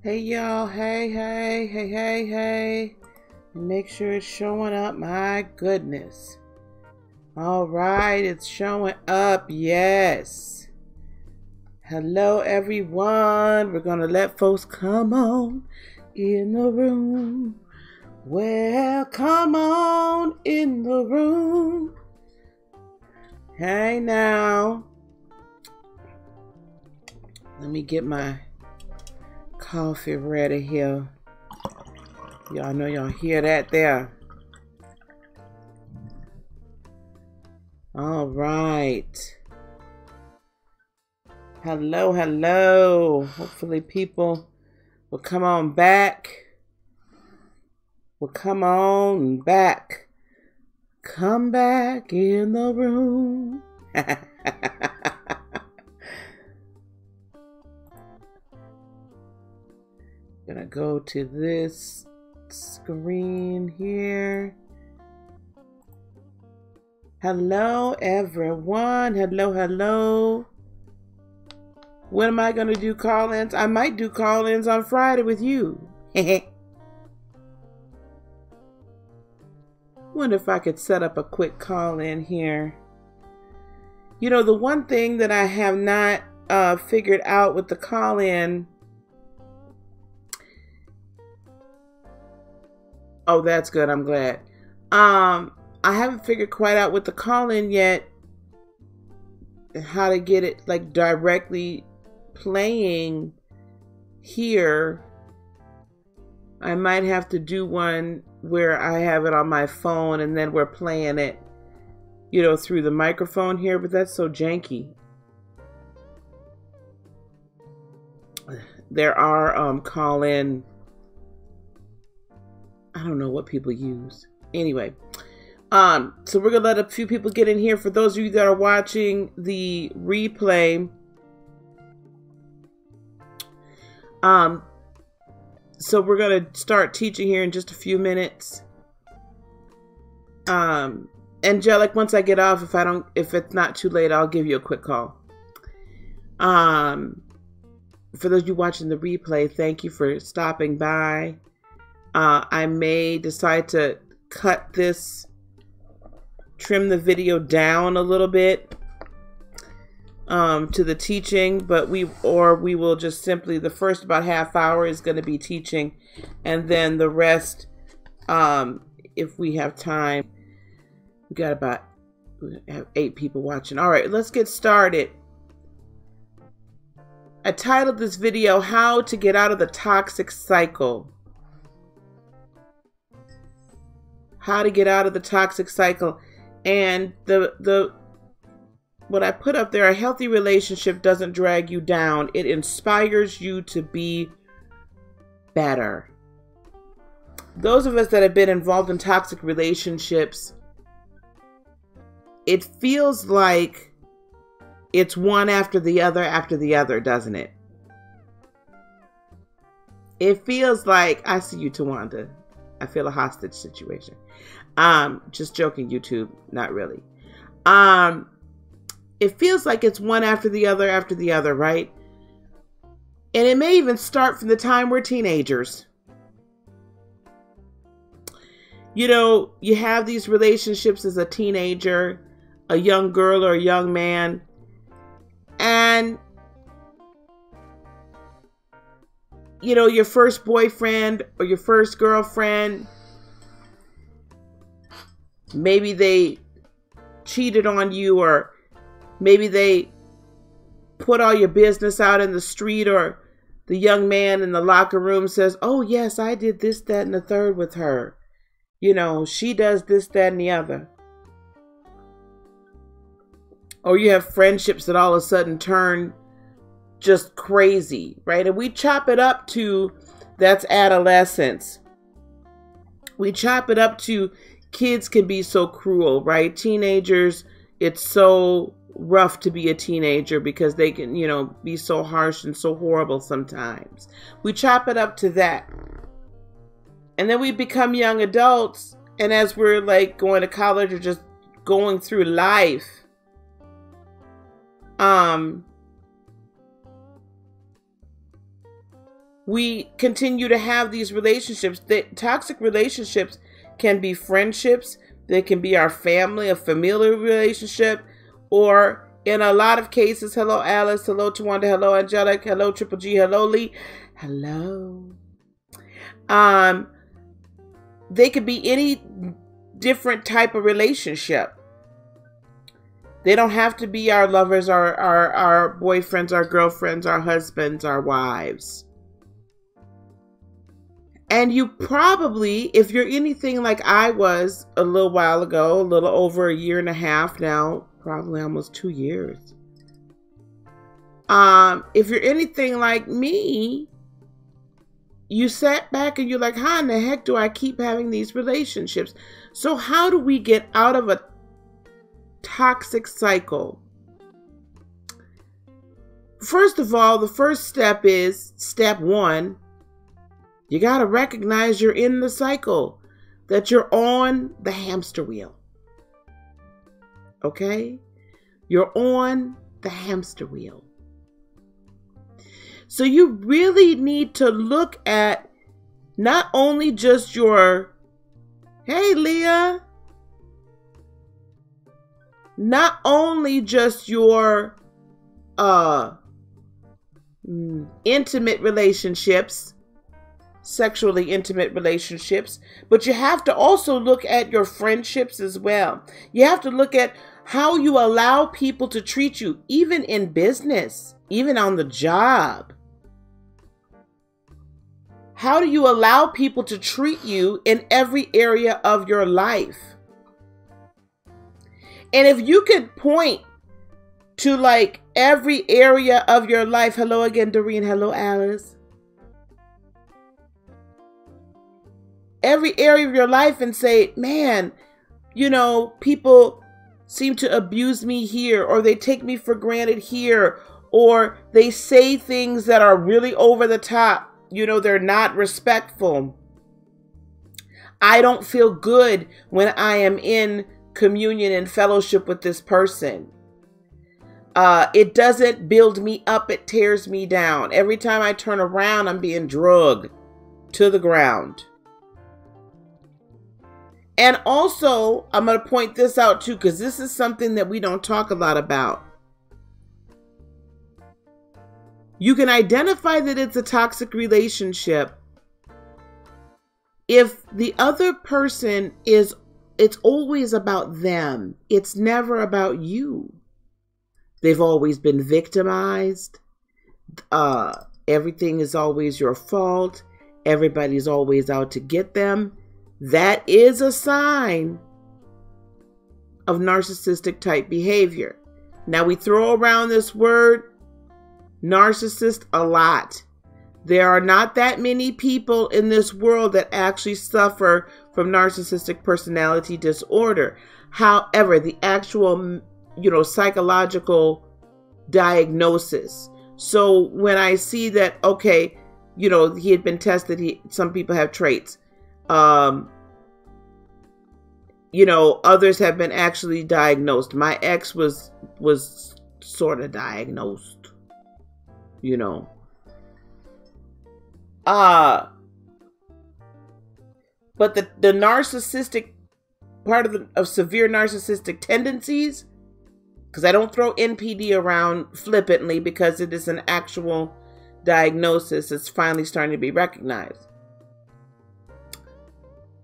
Hey y'all, hey. Make sure it's showing up, my goodness. All right, it's showing up, yes. Hello everyone, we're gonna let folks come on in the room. Well, come on in the room. Hey now. Let me get my coffee ready here. Y'all know y'all hear that there. All right. Hello. Hopefully people will come on back. Come back in the room. Gonna go to this screen here. Hello everyone. Hello. When am I gonna do call-ins? I might do call-ins on Friday with you. Wonder if I could set up a quick call-in here. You know, the one thing that I have not figured out with the call-in. Oh, that's good. I'm glad. I haven't figured quite out with the call-in yet how to get it like directly playing here. I might have to do one where I have it on my phone and then we're playing it, you know, through the microphone here, but that's so janky. There are call-in, I don't know what people use. Anyway, so we're gonna let a few people get in here. For those of you that are watching the replay, so we're gonna start teaching here in just a few minutes. Angelic, once I get off, if it's not too late, I'll give you a quick call. For those of you watching the replay, thank you for stopping by. I may decide to trim the video down a little bit to the teaching, but we will just simply, the first about half hour is going to be teaching, and then the rest, if we have time, we have 8 people watching. All right, let's get started. I titled this video, How to Get Out of the Toxic Cycle. How to get out of the toxic cycle. And what I put up there, a healthy relationship doesn't drag you down. It inspires you to be better. Those of us that have been involved in toxic relationships, it feels like it's one after the other, doesn't it? It feels like, I see you, Tawanda. I feel a hostage situation. Just joking, YouTube. Not really. It feels like it's one after the other, right? And it may even start from the time we're teenagers. You know, you have these relationships as a teenager, a young girl or a young man, and you know, your first boyfriend or your first girlfriend, maybe they cheated on you, or maybe they put all your business out in the street, or the young man in the locker room says, oh yes, I did this, that, and the third with her. You know, she does this, that, and the other. Or you have friendships that all of a sudden turn just crazy, right? And we chop it up to, that's adolescence. We chop it up to, kids can be so cruel, right? Teenagers, it's so rough to be a teenager because they can, you know, be so harsh and so horrible sometimes. We chop it up to that. And then we become young adults, and as we're like going to college or just going through life, we continue to have these relationships. Toxic relationships can be friendships. They can be our family, a familiar relationship, or in a lot of cases, hello Alice, hello Tawanda, hello Angelic, hello Triple G, hello Lee, hello. They could be any different type of relationship. They don't have to be our lovers, our boyfriends, our girlfriends, our husbands, our wives. And you probably, if you're anything like I was a little while ago, a little over a year and a half now, probably almost 2 years. If you're anything like me, you sat back and you're like, how in the heck do I keep having these relationships? So how do we get out of a toxic cycle? First of all, the first step is step 1. You got to recognize you're in the cycle, that you're on the hamster wheel. Okay? You're on the hamster wheel. So you really need to look at not only just your, hey Leah, not only just your intimate relationships, sexually intimate relationships, but you have to also look at your friendships as well. You have to look at how you allow people to treat you, even in business, even on the job. How do you allow people to treat you in every area of your life? And if you could point to like every area of your life, hello again, Doreen, hello Alice. Every area of your life and say, man, you know, people seem to abuse me here, or they take me for granted here, or they say things that are really over the top. You know, they're not respectful. I don't feel good when I am in communion and fellowship with this person. It doesn't build me up, it tears me down. Every time I turn around, I'm being dragged to the ground. And also, I'm going to point this out too, because this is something that we don't talk a lot about. You can identify that it's a toxic relationship if the other person is, it's always about them. It's never about you. They've always been victimized. Everything is always your fault. Everybody's always out to get them. That is a sign of narcissistic type behavior. Now we throw around this word narcissist a lot. There are not that many people in this world that actually suffer from narcissistic personality disorder. However, the actual, psychological diagnosis. So when I see that, okay, he had been tested, some people have traits. Others have been actually diagnosed. My ex was sort of diagnosed, but the narcissistic part of severe narcissistic tendencies, because I don't throw NPD around flippantly because it is an actual diagnosis. It's finally starting to be recognized.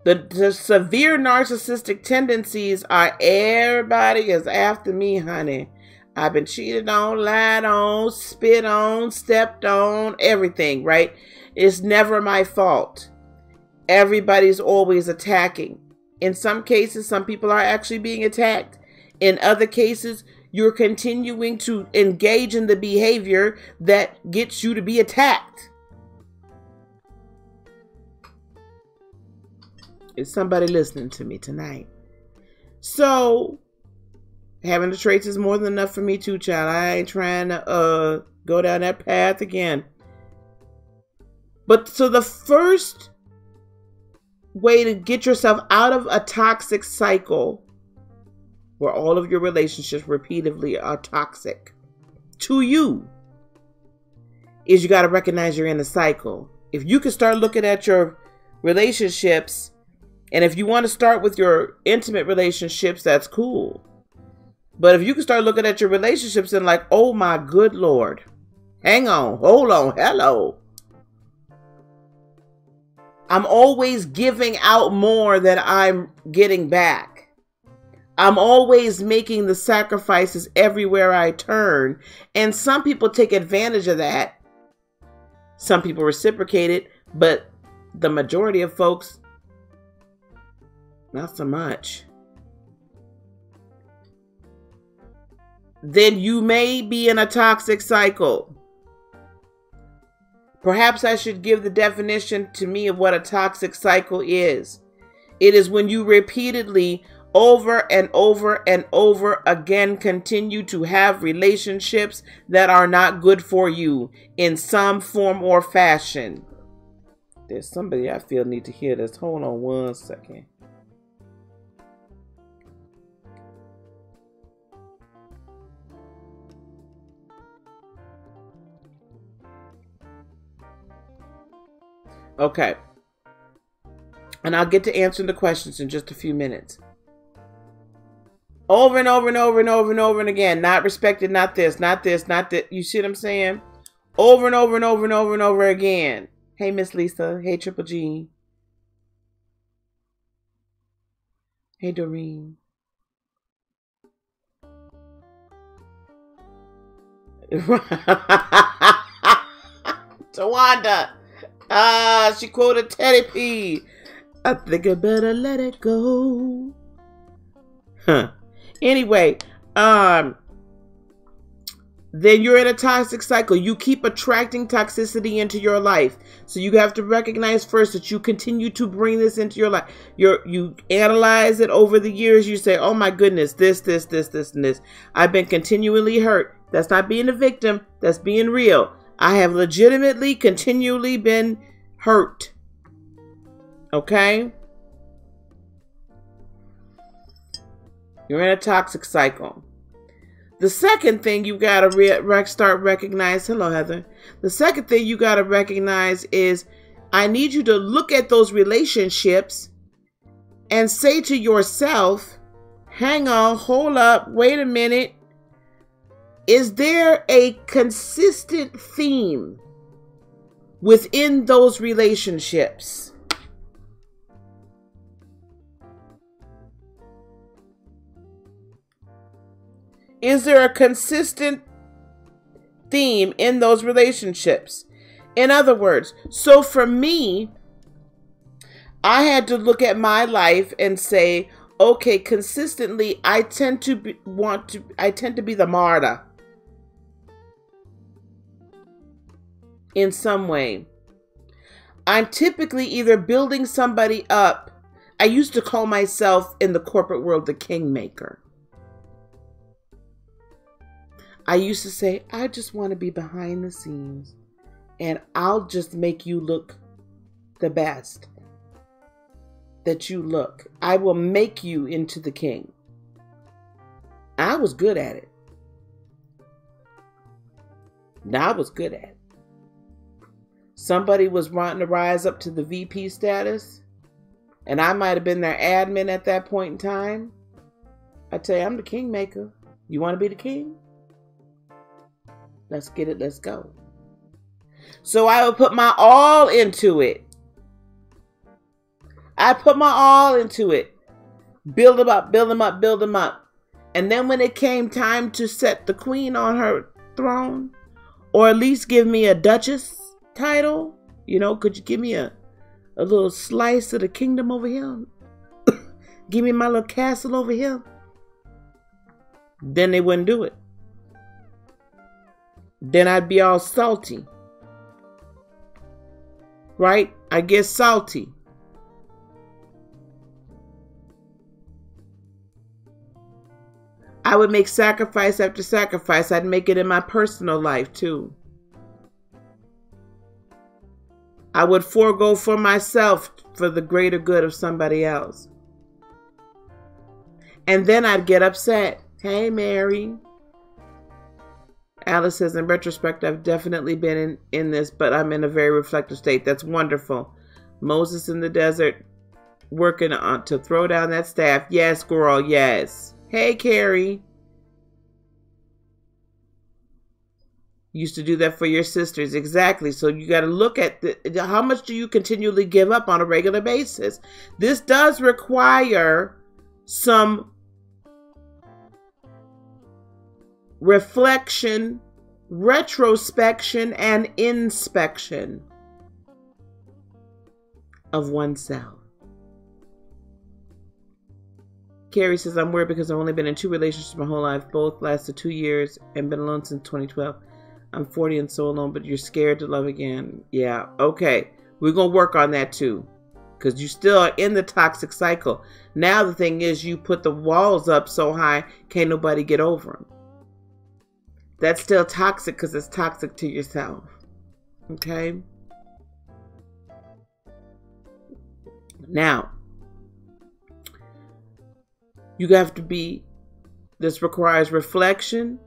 The severe narcissistic tendencies are everybody is after me, honey. I've been cheated on, lied on, spit on, stepped on, everything, right? It's never my fault. Everybody's always attacking. In some cases, some people are actually being attacked. In other cases, you're continuing to engage in the behavior that gets you to be attacked. Is somebody listening to me tonight? So, having the traits is more than enough for me too, child. I ain't trying to go down that path again. But so the first way to get yourself out of a toxic cycle where all of your relationships repeatedly are toxic to you is you got to recognize you're in a cycle. If you can start looking at your relationships, and if you want to start with your intimate relationships, that's cool. But if you can start looking at your relationships and like, oh my good Lord, hang on, hold on, hello. I'm always giving out more than I'm getting back. I'm always making the sacrifices everywhere I turn. And some people take advantage of that. Some people reciprocate it, but the majority of folks, not so much. Then you may be in a toxic cycle. Perhaps I should give the definition to me of what a toxic cycle is. It is when you repeatedly, over and over and over again, continue to have relationships that are not good for you in some form or fashion. There's somebody I feel need to hear this. Hold on one second. Okay. And I'll get to answering the questions in just a few minutes. Over and over and over and over and over and again. Not respected, not this, not this, not that. You see what I'm saying? Over and over and over and over and over again. Hey, Miss Lisa. Hey, Triple G. Hey, Doreen. Tawanda. She quoted Teddy P. I think I better let it go. Huh. Anyway, then you're in a toxic cycle. You keep attracting toxicity into your life. So you have to recognize first that you continue to bring this into your life. You analyze it over the years. You say, oh my goodness, this, and this. I've been continually hurt. That's not being a victim. That's being real. I have legitimately, continually been hurt. Okay? You're in a toxic cycle. The second thing you got to start recognize, hello Heather. The second thing you got to recognize is I need you to look at those relationships and say to yourself, hang on, hold up, wait a minute. Is there a consistent theme within those relationships? Is there a consistent theme in those relationships? In other words, so for me, I had to look at my life and say, okay, consistently, I tend to be the martyr in some way. I'm typically either building somebody up. I used to call myself in the corporate world the kingmaker. I used to say, I just want to be behind the scenes and I'll just make you look the best that you look. I will make you into the king. I was good at it. I was good at it. Somebody was wanting to rise up to the VP status, and I might have been their admin at that point in time. I tell you, I'm the kingmaker. You want to be the king? Let's get it. Let's go. So I would put my all into it. I put my all into it. Build them up, build them up, build them up. And then when it came time to set the queen on her throne, or at least give me a duchess title, could you give me a little slice of the kingdom over here? Give me my little castle over here. Then they wouldn't do it. Then I'd be all salty. Right? I get salty. I would make sacrifice after sacrifice. I'd make it in my personal life too. I would forego for myself for the greater good of somebody else. And then I'd get upset. Hey, Mary. Alice says, in retrospect, I've definitely been in this, but I'm in a very reflective state. That's wonderful. Moses in the desert, working on to throw down that staff. Yes, girl, yes. Hey, Carrie. Used to do that for your sisters. Exactly. So you got to look at how much do you continually give up on a regular basis. This does require some reflection, retrospection, and inspection of oneself. Carrie says, I'm worried because I've only been in 2 relationships my whole life. Both lasted 2 years and been alone since 2012. I'm 40 and so alone, but you're scared to love again. Yeah, okay. We're going to work on that too. Because you still are in the toxic cycle. Now the thing is, you put the walls up so high, can't nobody get over them. That's still toxic because it's toxic to yourself. Okay? Now, you have to be, this requires reflection,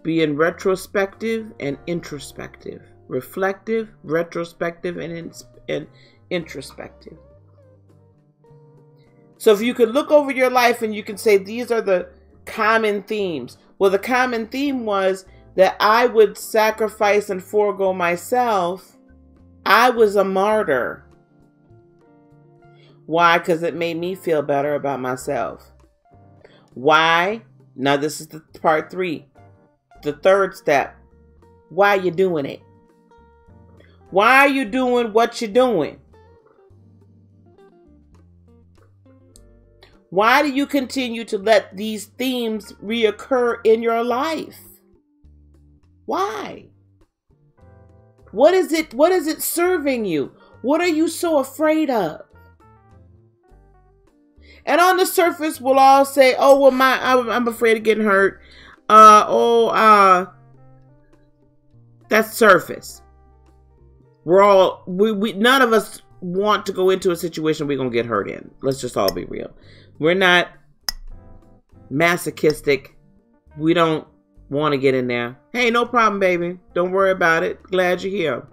being retrospective and introspective. Reflective, retrospective, and introspective. So if you could look over your life and you can say, these are the common themes. Well, the common theme was that I would sacrifice and forego myself. I was a martyr. Why? Because it made me feel better about myself. Why? Now this is the part 3. The third step. Why are you doing it? Why are you doing what you're doing? Why do you continue to let these themes reoccur in your life? Why? What is it serving you? What are you so afraid of? And on the surface, we'll all say, oh, well, I'm afraid of getting hurt. That's surface. None of us want to go into a situation we're going to get hurt in. Let's just all be real. We're not masochistic. We don't want to get in there. Hey, no problem, baby. Don't worry about it. Glad you're here.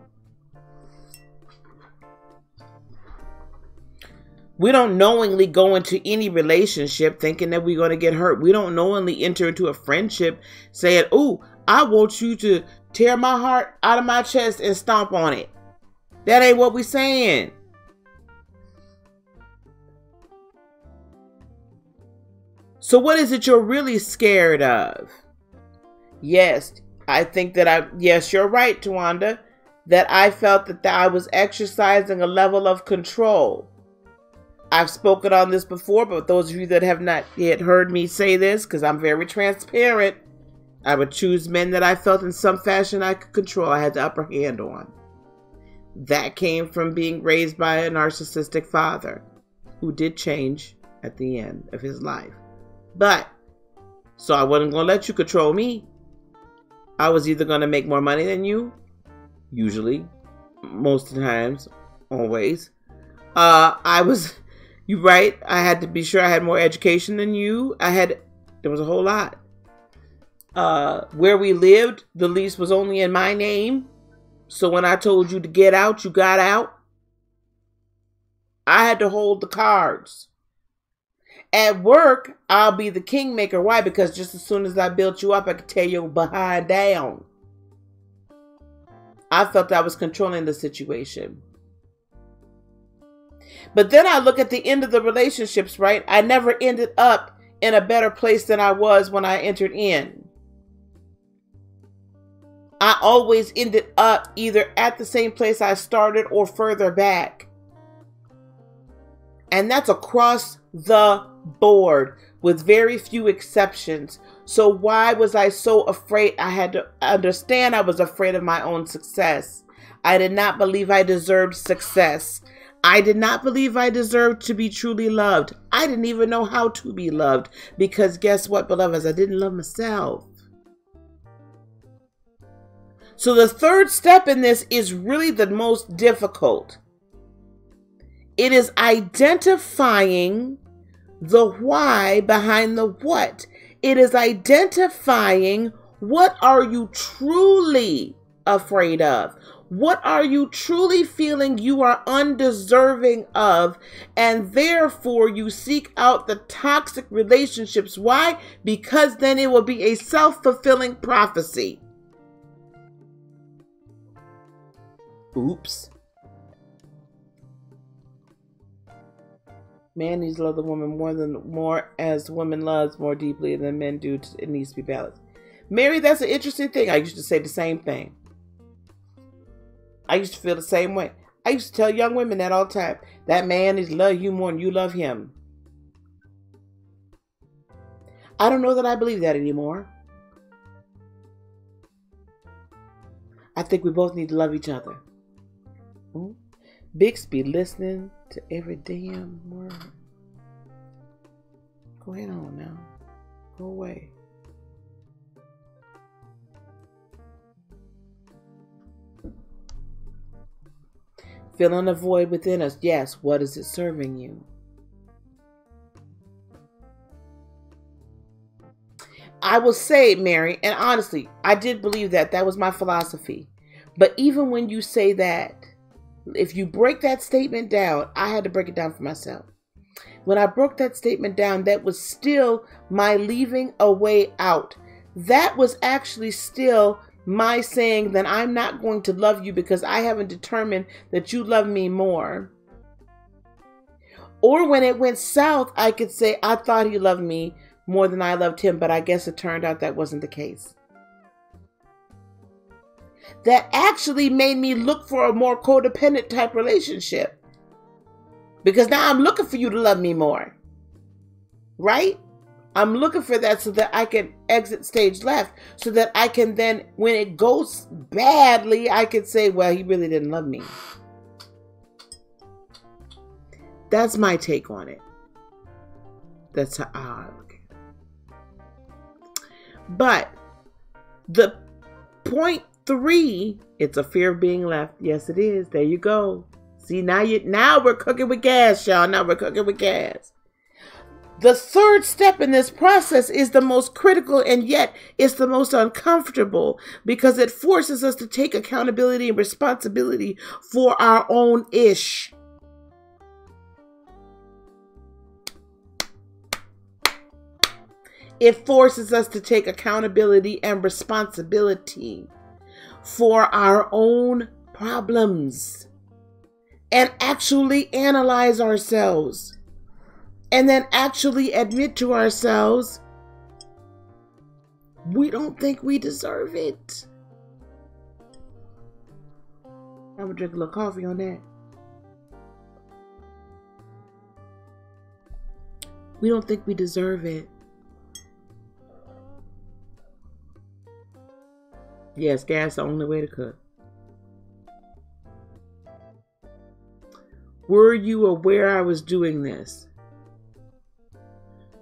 We don't knowingly go into any relationship thinking that we're going to get hurt. We don't knowingly enter into a friendship saying, oh, I want you to tear my heart out of my chest and stomp on it. That ain't what we're saying. So what is it you're really scared of? Yes, I think that yes, you're right, Tawanda, that I felt that I was exercising a level of control. I've spoken on this before, but those of you that have not yet heard me say this, because I'm very transparent, I would choose men that I felt in some fashion I could control. I had the upper hand on. That came from being raised by a narcissistic father who did change at the end of his life. But, so I wasn't going to let you control me. I was either going to make more money than you, usually, most of the times, always. You're right, I had to be sure I had more education than you. There was a whole lot. Where we lived, the lease was only in my name. So when I told you to get out, you got out. I had to hold the cards. At work, I'll be the kingmaker. Why? Because just as soon as I built you up, I could tear your behind down. I felt I was controlling the situation. But then I look at the end of the relationships, right? I never ended up in a better place than I was when I entered in. I always ended up either at the same place I started or further back. And that's across the board with very few exceptions. So why was I so afraid? I had to understand I was afraid of my own success. I did not believe I deserved success. I did not believe I deserved to be truly loved. I didn't even know how to be loved because guess what, beloveds? I didn't love myself. So the third step in this is really the most difficult. It is identifying the why behind the what. It is identifying what are you truly afraid of? What are you truly feeling you are undeserving of? And therefore you seek out the toxic relationships. Why? Because then it will be a self-fulfilling prophecy. Oops. Man needs to love the woman more as woman loves more deeply than men do. It needs to be balanced. Mary, that's an interesting thing. I used to say the same thing. I used to feel the same way. I used to tell young women that all the time. That man needs to love you more than you love him. I don't know that I believe that anymore. I think we both need to love each other. Bixby listening to every damn word. Go ahead on now. Go away. Filling a void within us. Yes, what is it serving you? I will say, Mary, and honestly, I did believe that. That was my philosophy. But even when you say that, if you break that statement down, I had to break it down for myself. When I broke that statement down, that was still my leaving a way out. That was actually still my saying that I'm not going to love you because I haven't determined that you love me more. Or when it went south, I could say, I thought he loved me more than I loved him, but I guess it turned out that wasn't the case. That actually made me look for a more codependent type relationship. Because now I'm looking for you to love me more. Right? I'm looking for that so that I can exit stage left. So that I can then, when it goes badly, I can say, well, he really didn't love me. That's my take on it. That's how I look at it. But the point 3, it's a fear of being left. Yes, it is. There you go. See, now we're cooking with gas, y'all. Now we're cooking with gas. The third step in this process is the most critical, and yet it's the most uncomfortable because it forces us to take accountability and responsibility for our own ish. It forces us to take accountability and responsibility for our own problems and actually analyze ourselves. And then actually admit to ourselves, we don't think we deserve it. I'm gonna drink a little coffee on that. We don't think we deserve it. Yes, gas is the only way to cook. Were you aware I was doing this?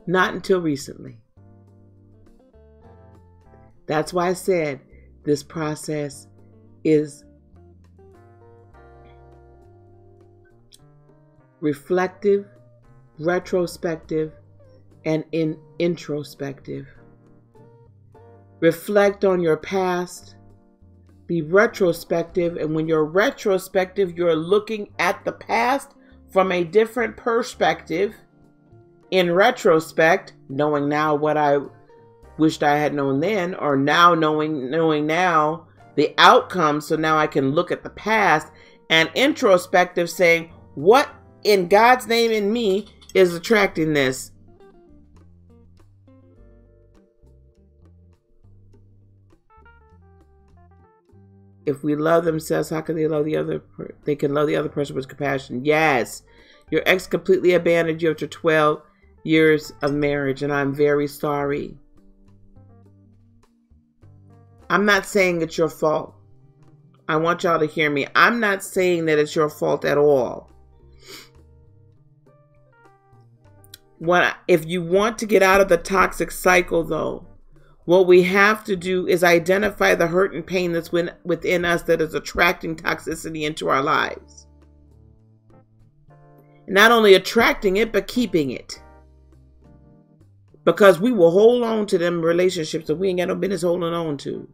Not until recently. That's why I said this process is reflective, retrospective, and introspective. Reflect on your past. Be retrospective. And when you're retrospective, you're looking at the past from a different perspective. In retrospect, knowing now what I wished I had known then, or now knowing now the outcome, so now I can look at the past. And introspective, saying, what in God's name in me is attracting this? If we love themselves, how can they love the other? They can love the other person with compassion. Yes, your ex completely abandoned you after 12 years of marriage, and I'm very sorry. I'm not saying it's your fault. I want y'all to hear me. I'm not saying that it's your fault at all. If you want to get out of the toxic cycle, though, what we have to do is identify the hurt and pain that's within us that is attracting toxicity into our lives. Not only attracting it, but keeping it. Because we will hold on to them relationships that we ain't got no business holding on to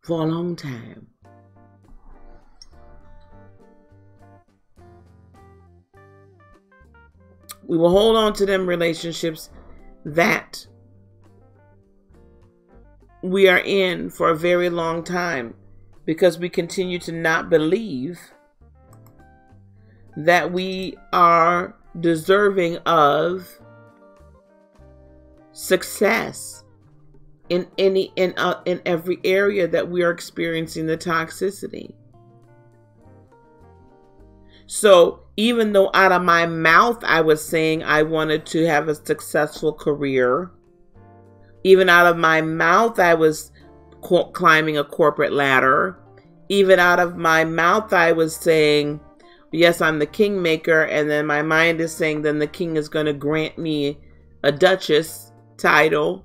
for a long time. We will hold on to them relationships that we are in for a very long time because we continue to not believe that we are deserving of success in every area that we are experiencing the toxicity. So even though out of my mouth I was saying I wanted to have a successful career, even out of my mouth I was climbing a corporate ladder, even out of my mouth I was saying, yes, I'm the kingmaker, and then my mind is saying then the king is going to grant me a duchess title.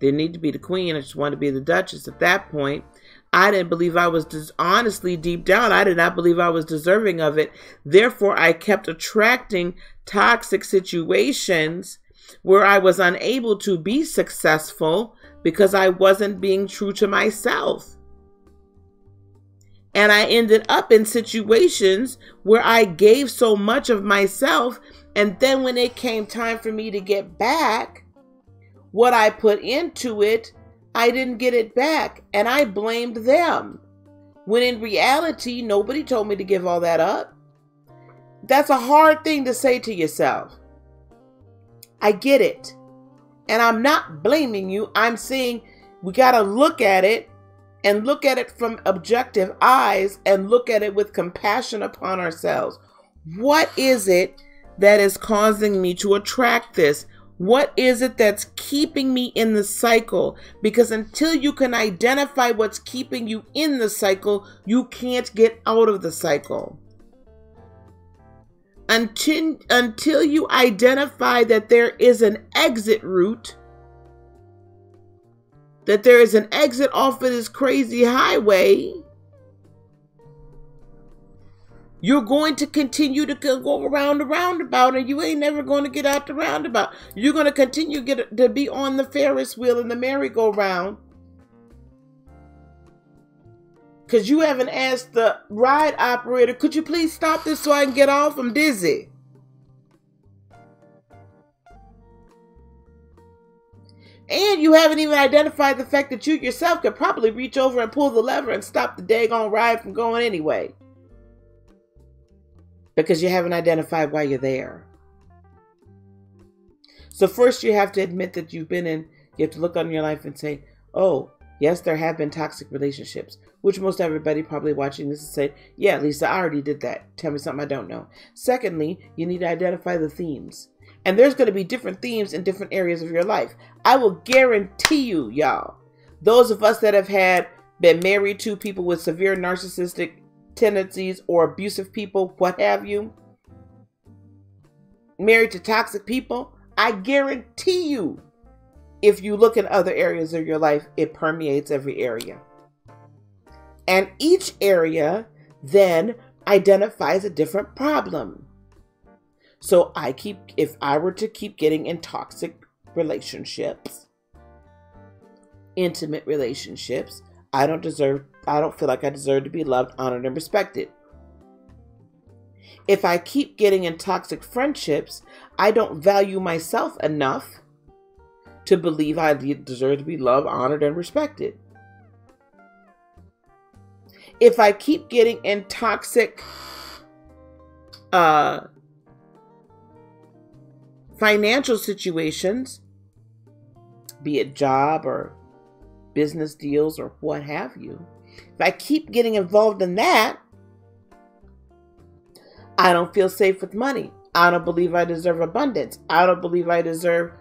Didn't need to be the queen, I just wanted to be the duchess at that point. I didn't believe I was, honestly, deep down, I did not believe I was deserving of it. Therefore, I kept attracting toxic situations where I was unable to be successful because I wasn't being true to myself. And I ended up in situations where I gave so much of myself, and then when it came time for me to get back what I put into it, I didn't get it back, and I blamed them. When in reality, nobody told me to give all that up. That's a hard thing to say to yourself. I get it. And I'm not blaming you. I'm saying we got to look at it and look at it from objective eyes and look at it with compassion upon ourselves. What is it that is causing me to attract this? What is it that's keeping me in the cycle? Because until you can identify what's keeping you in the cycle, you can't get out of the cycle. Until you identify that there is an exit route, that there is an exit off of this crazy highway, you're going to continue to go around the roundabout, and you ain't never going to get out the roundabout. You're going to continue to be on the Ferris wheel and the merry-go-round because you haven't asked the ride operator, could you please stop this so I can get off? I'm dizzy. And you haven't even identified the fact that you yourself could probably reach over and pull the lever and stop the daggone ride from going anyway. Because you haven't identified why you're there. So first you have to admit that you have to look on your life and say, oh, yes, there have been toxic relationships, which most everybody probably watching this is saying, yeah, Lisa, I already did that. Tell me something I don't know. Secondly, you need to identify the themes. And there's going to be different themes in different areas of your life. I will guarantee you, y'all, those of us that have been married to people with severe narcissistic tendencies or abusive people, what have you, married to toxic people, I guarantee you, if you look in other areas of your life, it permeates every area. And each area then identifies a different problem. So if I were to keep getting in toxic relationships, intimate relationships, I don't feel like I deserve to be loved, honored, and respected. If I keep getting in toxic friendships, I don't value myself enough to believe I deserve to be loved, honored, and respected. If I keep getting in toxic financial situations, be it job or business deals or what have you, if I keep getting involved in that, I don't feel safe with money. I don't believe I deserve abundance. I don't believe I deserve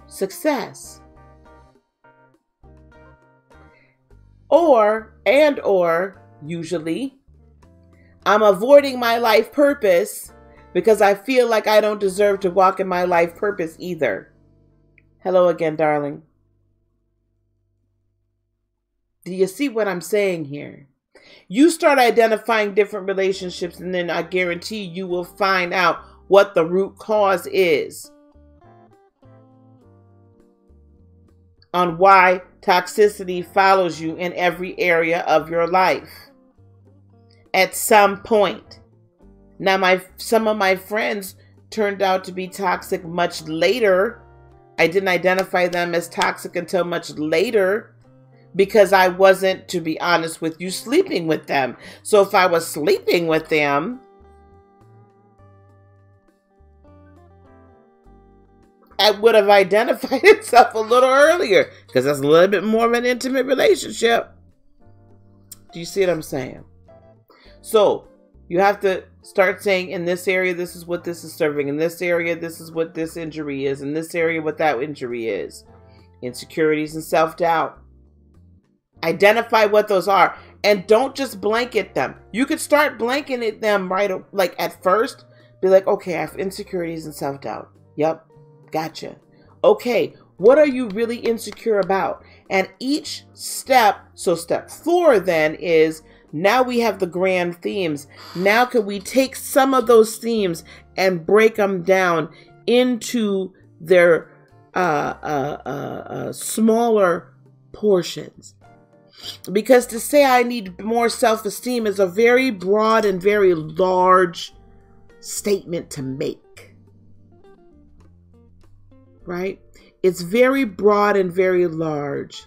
success. Or usually, I'm avoiding my life purpose because I feel like I don't deserve to walk in my life purpose either. Hello again, darling. Do you see what I'm saying here? You start identifying different relationships, and then I guarantee you will find out what the root cause is on why toxicity follows you in every area of your life at some point. Now, some of my friends turned out to be toxic much later. I didn't identify them as toxic until much later because I wasn't, to be honest with you, sleeping with them. So if I was sleeping with them, it would have identified itself a little earlier because that's a little bit more of an intimate relationship. Do you see what I'm saying? So you have to start saying, in this area, this is what this is serving. In this area, this is what this injury is. In this area, what that injury is. Insecurities and self-doubt. Identify what those are. And don't just blanket them. You could start blanketing them right, like at first. Be like, okay, I have insecurities and self-doubt. Yep, gotcha. Okay, what are you really insecure about? And each step, so step 4 then is, now we have the grand themes. Now can we take some of those themes and break them down into their smaller portions? Because to say I need more self-esteem is a very broad and very large statement to make. Right? It's very broad and very large.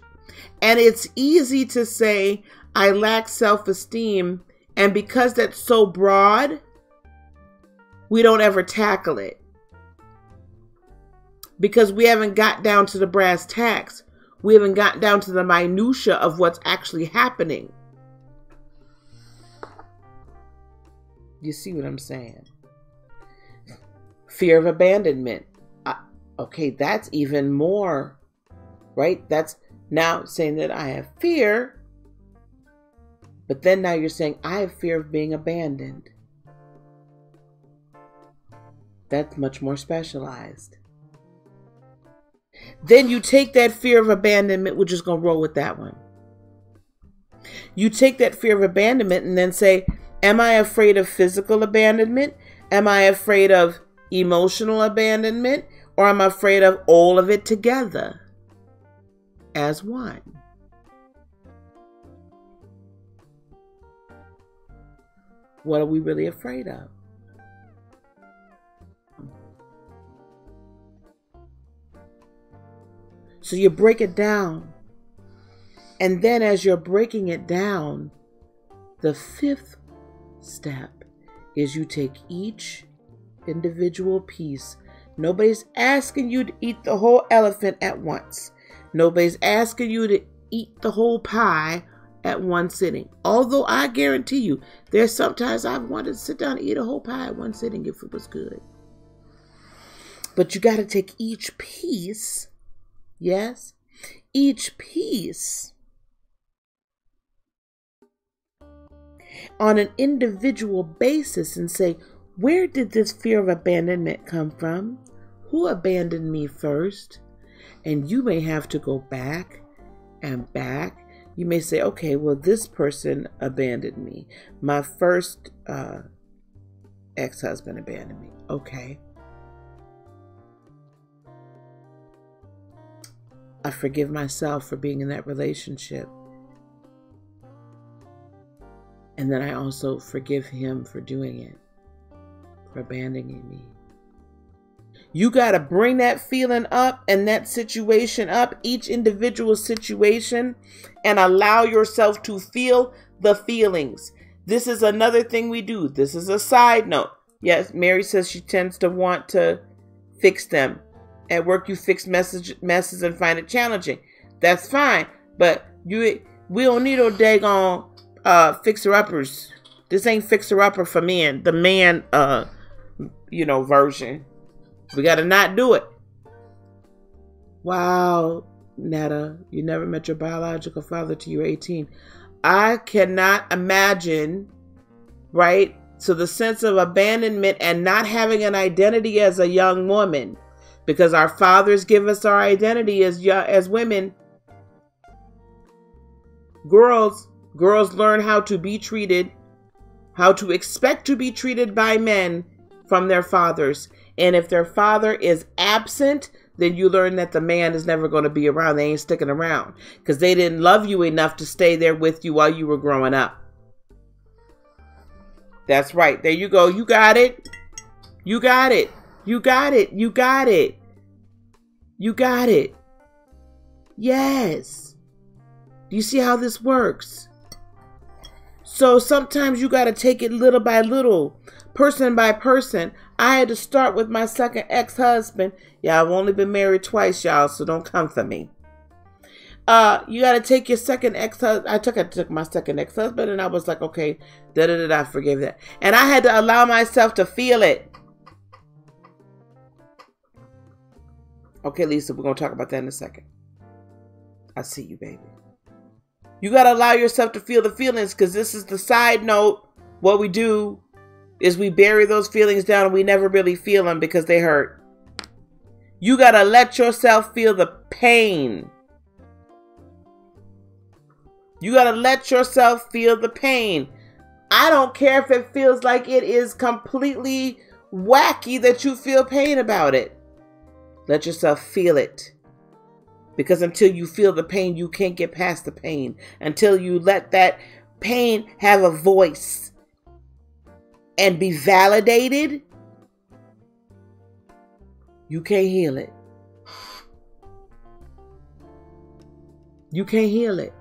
And it's easy to say, I lack self-esteem, and because that's so broad, we don't ever tackle it. Because we haven't got down to the brass tacks. We haven't got down to the minutia of what's actually happening. You see what I'm saying? Fear of abandonment. Okay, that's even more, right? That's now saying that I have fear. But then now you're saying, I have fear of being abandoned. That's much more specialized. Then you take that fear of abandonment, we're just going to roll with that one. You take that fear of abandonment and then say, am I afraid of physical abandonment? Am I afraid of emotional abandonment? Or am I afraid of all of it together as one? What are we really afraid of? So you break it down. And then as you're breaking it down, the 5th step is you take each individual piece. Nobody's asking you to eat the whole elephant at once. Nobody's asking you to eat the whole pie at one sitting. Although I guarantee you, there's sometimes I've wanted to sit down and eat a whole pie at one sitting if it was good. But you got to take each piece, yes, each piece on an individual basis and say, where did this fear of abandonment come from? Who abandoned me first? And you may have to go back and back. You may say, okay, well, this person abandoned me. My first ex-husband abandoned me. Okay. I forgive myself for being in that relationship. And then I also forgive him for doing it, for abandoning me. You got to bring that feeling up and that situation up, each individual situation, and allow yourself to feel the feelings. This is another thing we do. This is a side note. Yes, Mary says she tends to want to fix them. At work, you fix messes and find it challenging. That's fine. But we don't need no daggone fixer-uppers. This ain't fixer-upper for men. The man, version. We got to not do it. Wow, Netta, you never met your biological father till you were 18. I cannot imagine, right? So the sense of abandonment and not having an identity as a young woman, because our fathers give us our identity as women. Girls, Girls learn how to be treated, how to expect to be treated by men from their fathers. And if their father is absent, then you learn that the man is never going to be around. They ain't sticking around because they didn't love you enough to stay there with you while you were growing up. That's right. There you go. You got it. You got it. You got it. You got it. You got it. Yes. Do you see how this works? So sometimes you got to take it little by little, person by person. I had to start with my second ex-husband. Yeah, I've only been married twice, y'all, so don't come for me. You got to take your second ex-husband. I took my second ex-husband, and I was like, okay, I forgave that. And I had to allow myself to feel it. Okay, Lisa, we're going to talk about that in a second. I see you, baby. You got to allow yourself to feel the feelings, because this is the side note. What we do is we bury those feelings down and we never really feel them because they hurt. You got to let yourself feel the pain. You got to let yourself feel the pain. I don't care if it feels like it is completely wacky that you feel pain about it. Let yourself feel it. Because until you feel the pain, you can't get past the pain. Until you let that pain have a voice and be validated, you can't heal it. You can't heal it.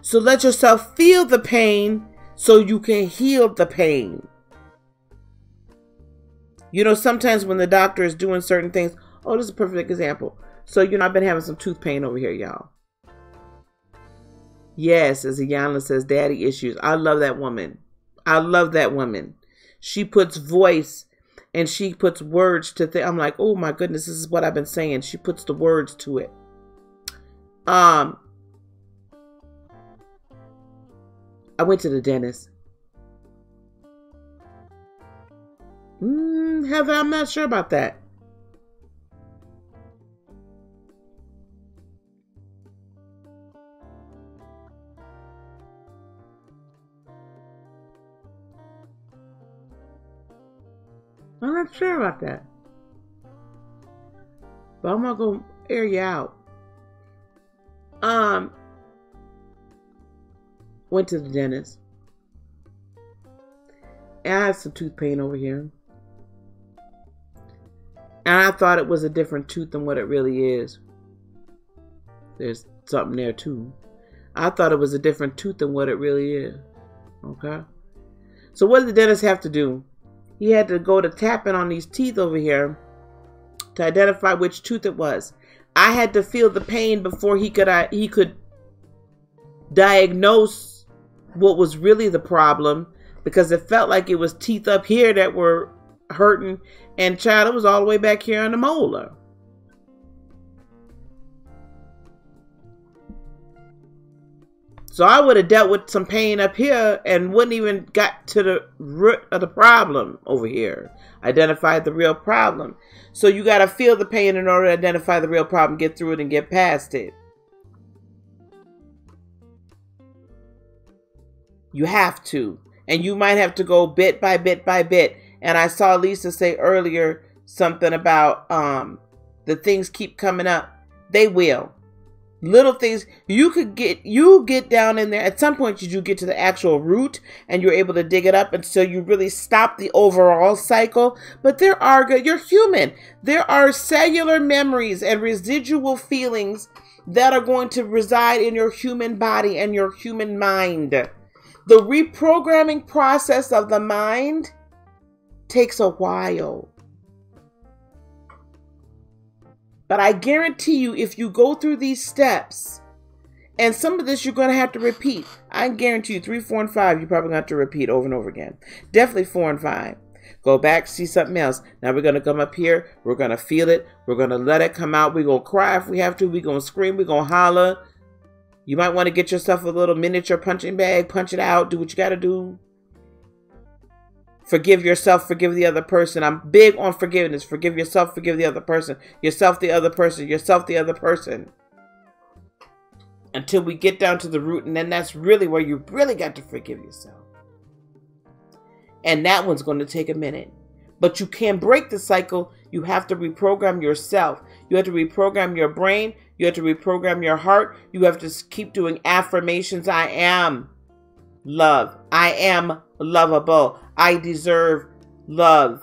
So let yourself feel the pain so you can heal the pain. You know, sometimes when the doctor is doing certain things, oh, this is a perfect example. So, you know, I've been having some tooth pain over here, y'all. Yes, as Ayanna says, daddy issues. I love that woman. I love that woman. She puts voice and she puts words to things. I'm like, oh my goodness, this is what I've been saying. She puts the words to it. I went to the dentist. Heather, I'm not sure about that. I'm not sure about that. But I'm gonna go air you out. Went to the dentist. And I had some tooth pain over here. And I thought it was a different tooth than what it really is. There's something there too. I thought it was a different tooth than what it really is. Okay. So what did the dentist have to do? He had to go to tapping on these teeth over here to identify which tooth it was. I had to feel the pain before he could diagnose what was really the problem, because it felt like it was teeth up here that were hurting, and child, it was all the way back here on the molar. So I would have dealt with some pain up here and wouldn't even got to the root of the problem over here. Identified the real problem. So you got to feel the pain in order to identify the real problem, get through it, and get past it. You have to. And you might have to go bit by bit by bit. And I saw Lisa say earlier something about the things keep coming up. They will. Little things you get down in there. At some point you get to the actual root and you're able to dig it up, and so you really stop the overall cycle. But you're human. There are cellular memories and residual feelings that are going to reside in your human body and your human mind. The reprogramming process of the mind takes a while. But I guarantee you, if you go through these steps, and some of this you're going to have to repeat. I guarantee you 3, 4, and 5, you're probably going to have to repeat over and over again. Definitely 4 and 5. Go back, see something else. Now we're going to come up here. We're going to feel it. We're going to let it come out. We're going to cry if we have to. We're going to scream. We're going to holler. You might want to get yourself a little miniature punching bag. Punch it out. Do what you got to do. Forgive yourself, forgive the other person. I'm big on forgiveness. Forgive yourself, forgive the other person. Yourself, the other person. Yourself, the other person. until we get down to the root. And then that's really where you really got to forgive yourself. And that one's going to take a minute. But you can't break the cycle. You have to reprogram yourself. You have to reprogram your brain. You have to reprogram your heart. You have to keep doing affirmations. I am love. I am lovable. I deserve love.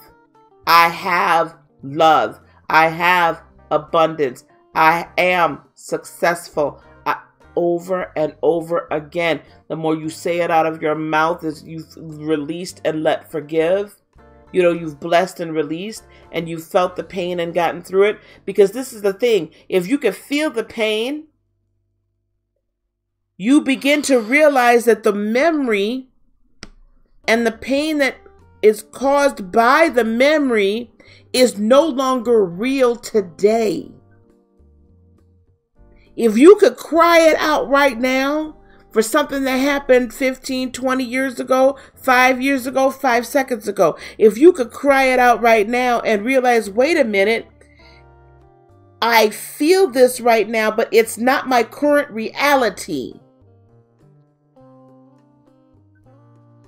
I have love. I have abundance. I am successful. Over and over again. The more you say it out of your mouth, as you've released and let forgive, you've blessed and released, and you've felt the pain and gotten through it. Because this is the thing. If you can feel the pain, you begin to realize that the memory and the pain that is caused by the memory is no longer real today. If you could cry it out right now for something that happened 15, 20 years ago, 5 years ago, 5 seconds ago, if you could cry it out right now and realize, wait a minute, I feel this right now, but it's not my current reality.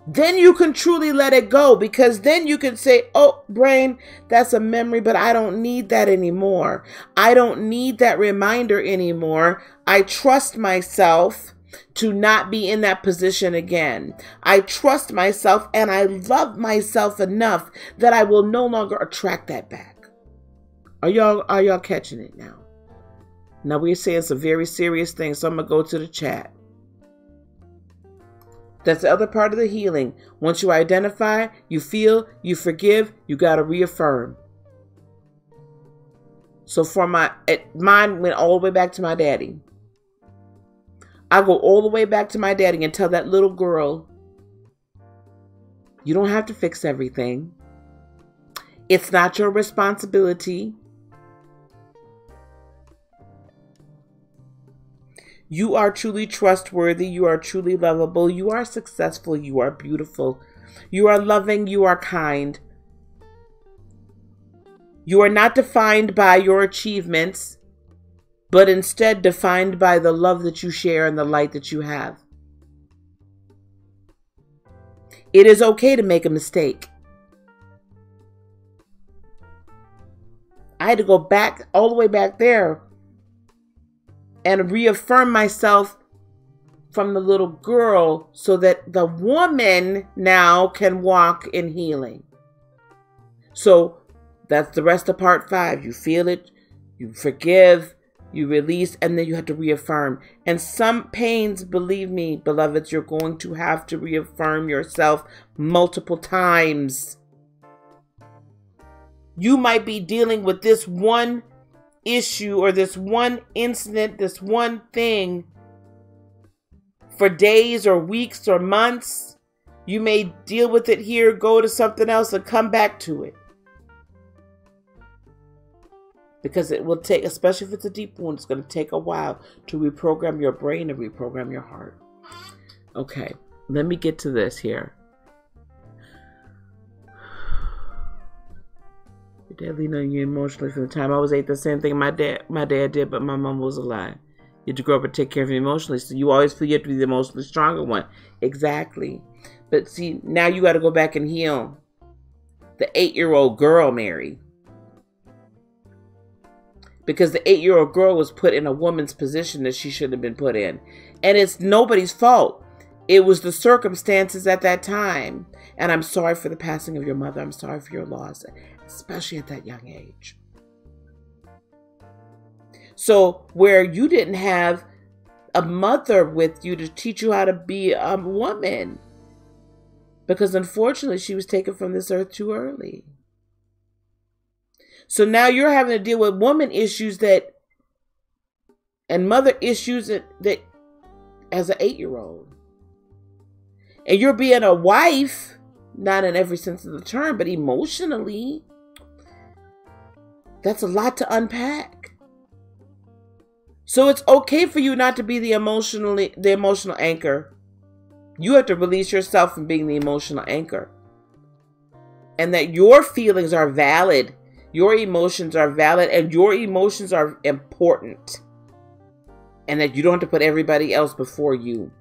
Then you can truly let it go, because then you can say, oh, brain, that's a memory, but I don't need that anymore. I don't need that reminder anymore. I trust myself to not be in that position again. I trust myself and I love myself enough that I will no longer attract that back. Are y'all catching it now? Now we're saying some very serious things, so I'm going to go to the chat. That's the other part of the healing. Once you identify, you feel, you forgive, you got to reaffirm. So for mine went all the way back to my daddy. I go all the way back to my daddy and tell that little girl, you don't have to fix everything. It's not your responsibility. You are truly trustworthy. You are truly lovable. You are successful. You are beautiful. You are loving. You are kind. You are not defined by your achievements, but instead defined by the love that you share and the light that you have. It is okay to make a mistake. I had to go back, all the way back there, and reaffirm myself from the little girl so that the woman now can walk in healing. So that's the rest of part 5. You feel it, you forgive, you release, and then you have to reaffirm. And some pains, believe me, beloveds, you're going to have to reaffirm yourself multiple times. You might be dealing with this one issue or this one incident, this one thing for days or weeks or months. You may deal with it here, go to something else, and come back to it. Because it will take, especially if it's a deep wound, it's going to take a while to reprogram your brain and reprogram your heart. Okay, let me get to this here. Your dad leaned on you emotionally from the time I was 8. The same thing my dad did, but my mom was alive. You had to grow up and take care of you emotionally, so you always feel you have to be the emotionally stronger one. Exactly. But see, now you got to go back and heal the 8-year-old girl, Mary. Because the 8-year-old girl was put in a woman's position that she shouldn't have been put in. And it's nobody's fault. It was the circumstances at that time. And I'm sorry for the passing of your mother. I'm sorry for your loss, especially at that young age. So where you didn't have a mother with you to teach you how to be a woman, because unfortunately she was taken from this earth too early. So now you're having to deal with woman issues and mother issues that as an 8-year-old. And you're being a wife, not in every sense of the term, but emotionally. That's a lot to unpack. So it's okay for you not to be the emotional anchor. You have to release yourself from being the emotional anchor. And that your feelings are valid. Your emotions are valid, and your emotions are important. and that you don't have to put everybody else before you.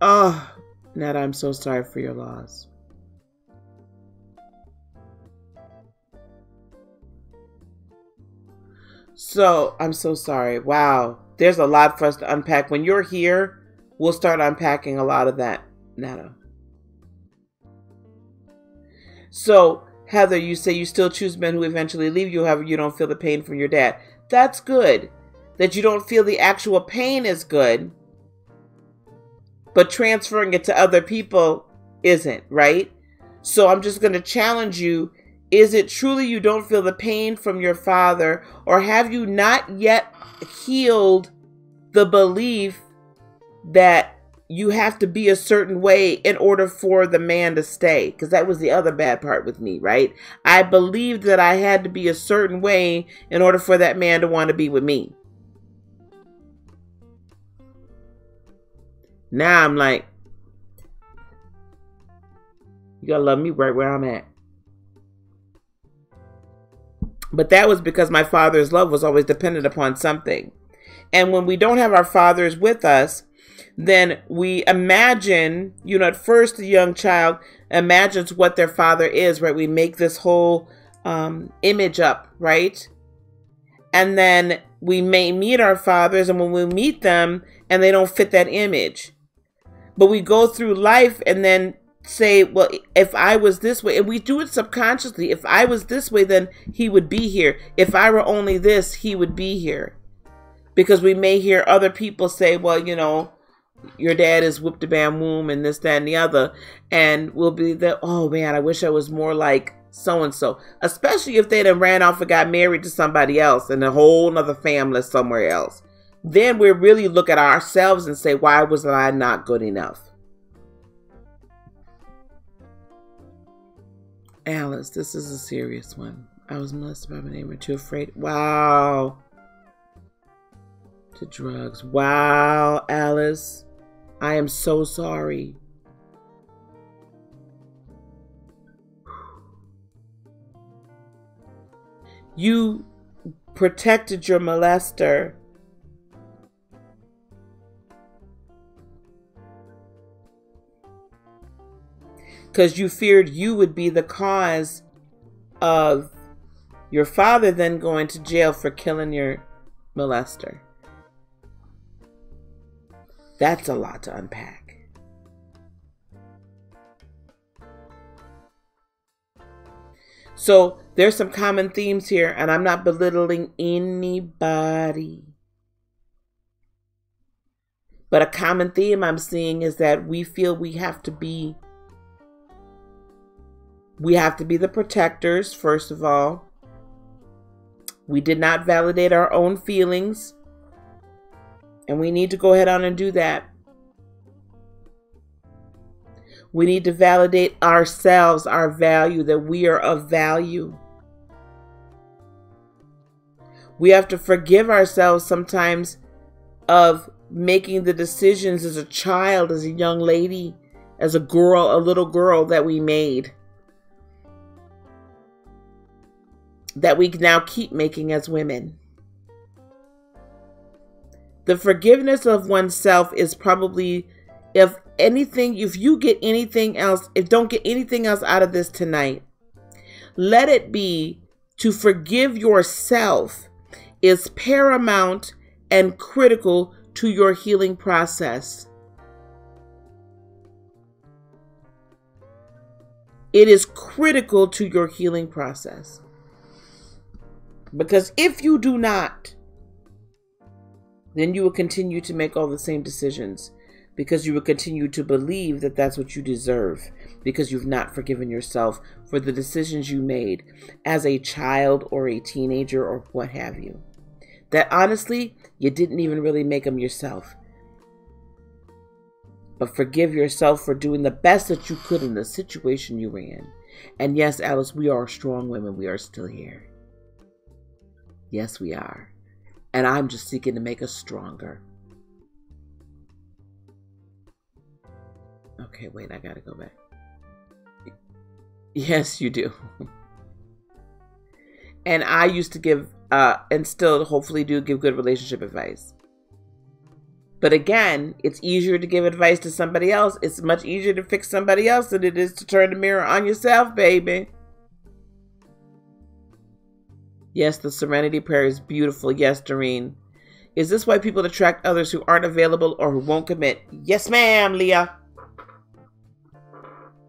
Oh, Netta, I'm so sorry for your loss. So, I'm so sorry. Wow. There's a lot for us to unpack. When you're here, we'll start unpacking a lot of that, Netta. So, Heather, you say you still choose men who eventually leave you, however you don't feel the pain from your dad. That's good. That you don't feel the actual pain is good. But transferring it to other people isn't, right? So I'm just going to challenge you. Is it truly you don't feel the pain from your father, or have you not yet healed the belief that you have to be a certain way in order for the man to stay? Because that was the other bad part with me, right? I believed that I had to be a certain way in order for that man to want to be with me. Now I'm like, you gotta love me right where I'm at. But that was because my father's love was always dependent upon something. And when we don't have our fathers with us, then we imagine, at first the young child imagines what their father is, right? We make this whole image up, right? And then we may meet our fathers, and when we meet them and they don't fit that image. But we go through life and then say, well, if I was this way, and we do it subconsciously, if I was this way, then he would be here. If I were only this, he would be here. Because we may hear other people say, well, your dad is whoop de bam womb and this, that, and the other. And we'll be there, oh man, I wish I was more like so-and-so. Especially if they done ran off and got married to somebody else and a whole nother family somewhere else. Then we really look at ourselves and say, why was I not good enough? Alice, this is a serious one. I was molested by my neighbor, too afraid. Wow. To drugs. Wow, Alice. I am so sorry. You protected your molester. Because you feared you would be the cause of your father then going to jail for killing your molester. That's a lot to unpack. So there's some common themes here, and I'm not belittling anybody. But a common theme I'm seeing is that we feel we have to be the protectors, first of all. We did not validate our own feelings. And we need to go ahead on and do that. We need to validate ourselves, our value, that we are of value. We have to forgive ourselves sometimes of making the decisions as a child, as a young lady, as a girl, a little girl that we made. That we now keep making as women. The forgiveness of oneself is probably, if you get anything else, don't get anything else out of this tonight, let it be to forgive yourself is paramount and critical to your healing process. It is critical to your healing process. Because if you do not, then you will continue to make all the same decisions, because you will continue to believe that that's what you deserve, because you've not forgiven yourself for the decisions you made as a child or a teenager or what have you. That honestly, you didn't even really make them yourself. But forgive yourself for doing the best that you could in the situation you were in. And yes, Alice, we are strong women. We are still here. Yes, we are. And I'm just seeking to make us stronger. Okay, wait, I gotta go back. Yes, you do. And I used to give, and still hopefully do give good relationship advice. But again, it's easier to give advice to somebody else. It's much easier to fix somebody else than it is to turn the mirror on yourself, baby. Yes, the Serenity Prayer is beautiful. Yes, Doreen. Is this why people attract others who aren't available or who won't commit? Yes, ma'am, Leah.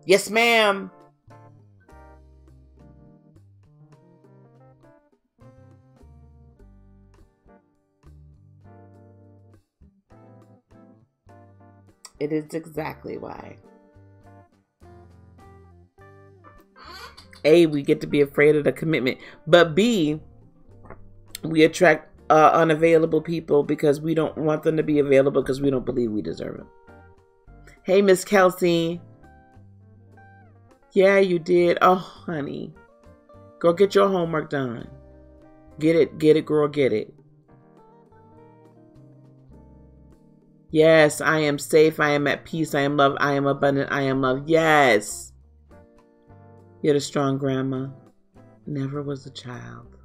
Yes, ma'am. It is exactly why. A, we get to be afraid of the commitment. But B, we attract unavailable people because we don't want them to be available because we don't believe we deserve them. Hey, Miss Kelsey. Yeah, you did. Oh, honey. Go get your homework done. Get it, girl, get it. Yes, I am safe. I am at peace. I am loved. I am abundant. I am loved. Yes. You're a strong grandma. Never was a child.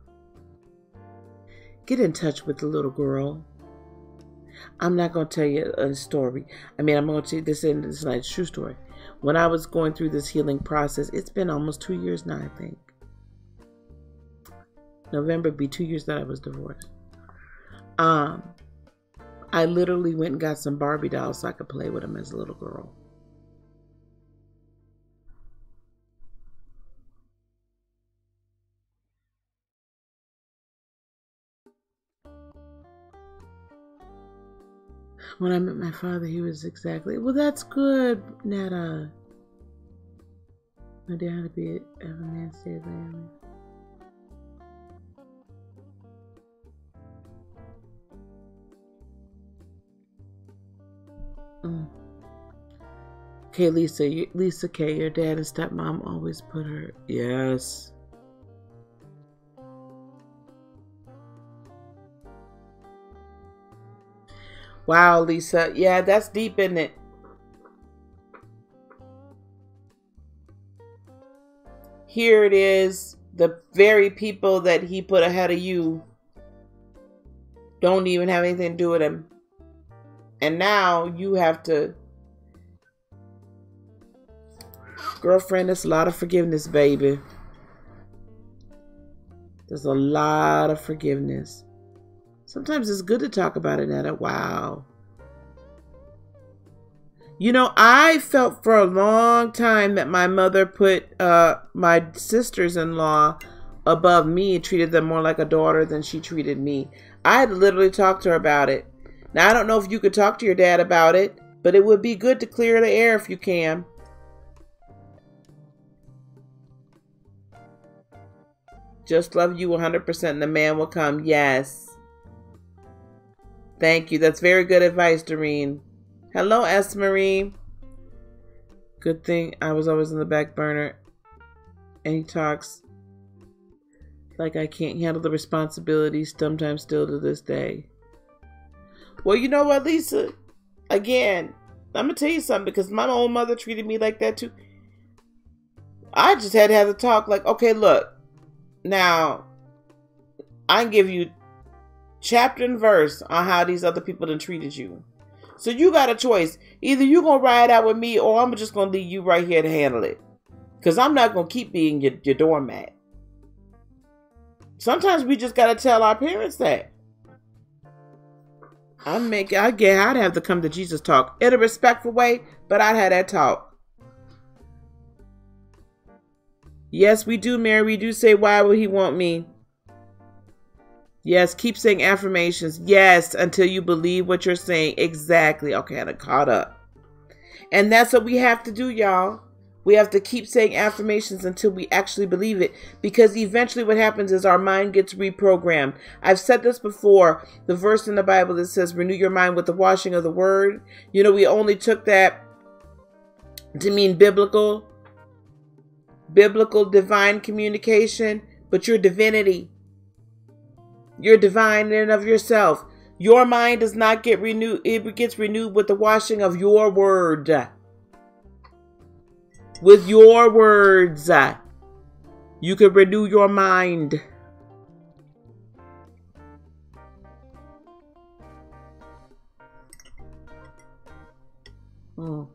Get in touch with the little girl. I'm not going to tell you a story. I mean, I'm going to tell you this is like a true story. When I was going through this healing process, it's been almost 2 years now, I think. November would be 2 years that I was divorced. I literally went and got some Barbie dolls so I could play with them as a little girl. When I met my father, he was exactly, well, that's good, Netta. My dad had to be a man stayed family. Okay, Lisa K, your dad and stepmom always put her. Yes. Wow, Lisa. Yeah, that's deep, isn't it? Here it is. The very people that he put ahead of you don't even have anything to do with him. And now you have to... Girlfriend, there's a lot of forgiveness, baby. There's a lot of forgiveness. Sometimes it's good to talk about it, Netta. Wow. You know, I felt for a long time that my mother put my sisters-in-law above me, treated them more like a daughter than she treated me. I had to literally talk to her about it. Now, I don't know if you could talk to your dad about it, but it would be good to clear the air if you can. Just love you 100% and the man will come. Yes. Thank you. That's very good advice, Doreen. Hello, S. Marie. Good thing I was always on the back burner. And he talks like I can't handle the responsibilities, sometimes still to this day. Well, you know what, Lisa? Again, I'm going to tell you something, because my own mother treated me like that too. I just had to have the talk like, okay, look. Now, I can give you chapter and verse on how these other people done treated you. So you got a choice. Either you going to ride out with me or I'm just going to leave you right here to handle it. Because I'm not going to keep being your doormat. Sometimes we just got to tell our parents that. I'd have to come to Jesus talk in a respectful way, but I'd have that talk. Yes, we do, Mary. We do say, why would he want me? Yes, keep saying affirmations. Yes, until you believe what you're saying. Exactly. Okay, I caught up. And that's what we have to do, y'all. We have to keep saying affirmations until we actually believe it. Because eventually what happens is our mind gets reprogrammed. I've said this before. The verse in the Bible that says, renew your mind with the washing of the word. You know, we only took that to mean biblical divine communication, but your divinity, you're divine in and of yourself. Your mind does not get renewed. It gets renewed with the washing of your word. With your words, you can renew your mind. Mm.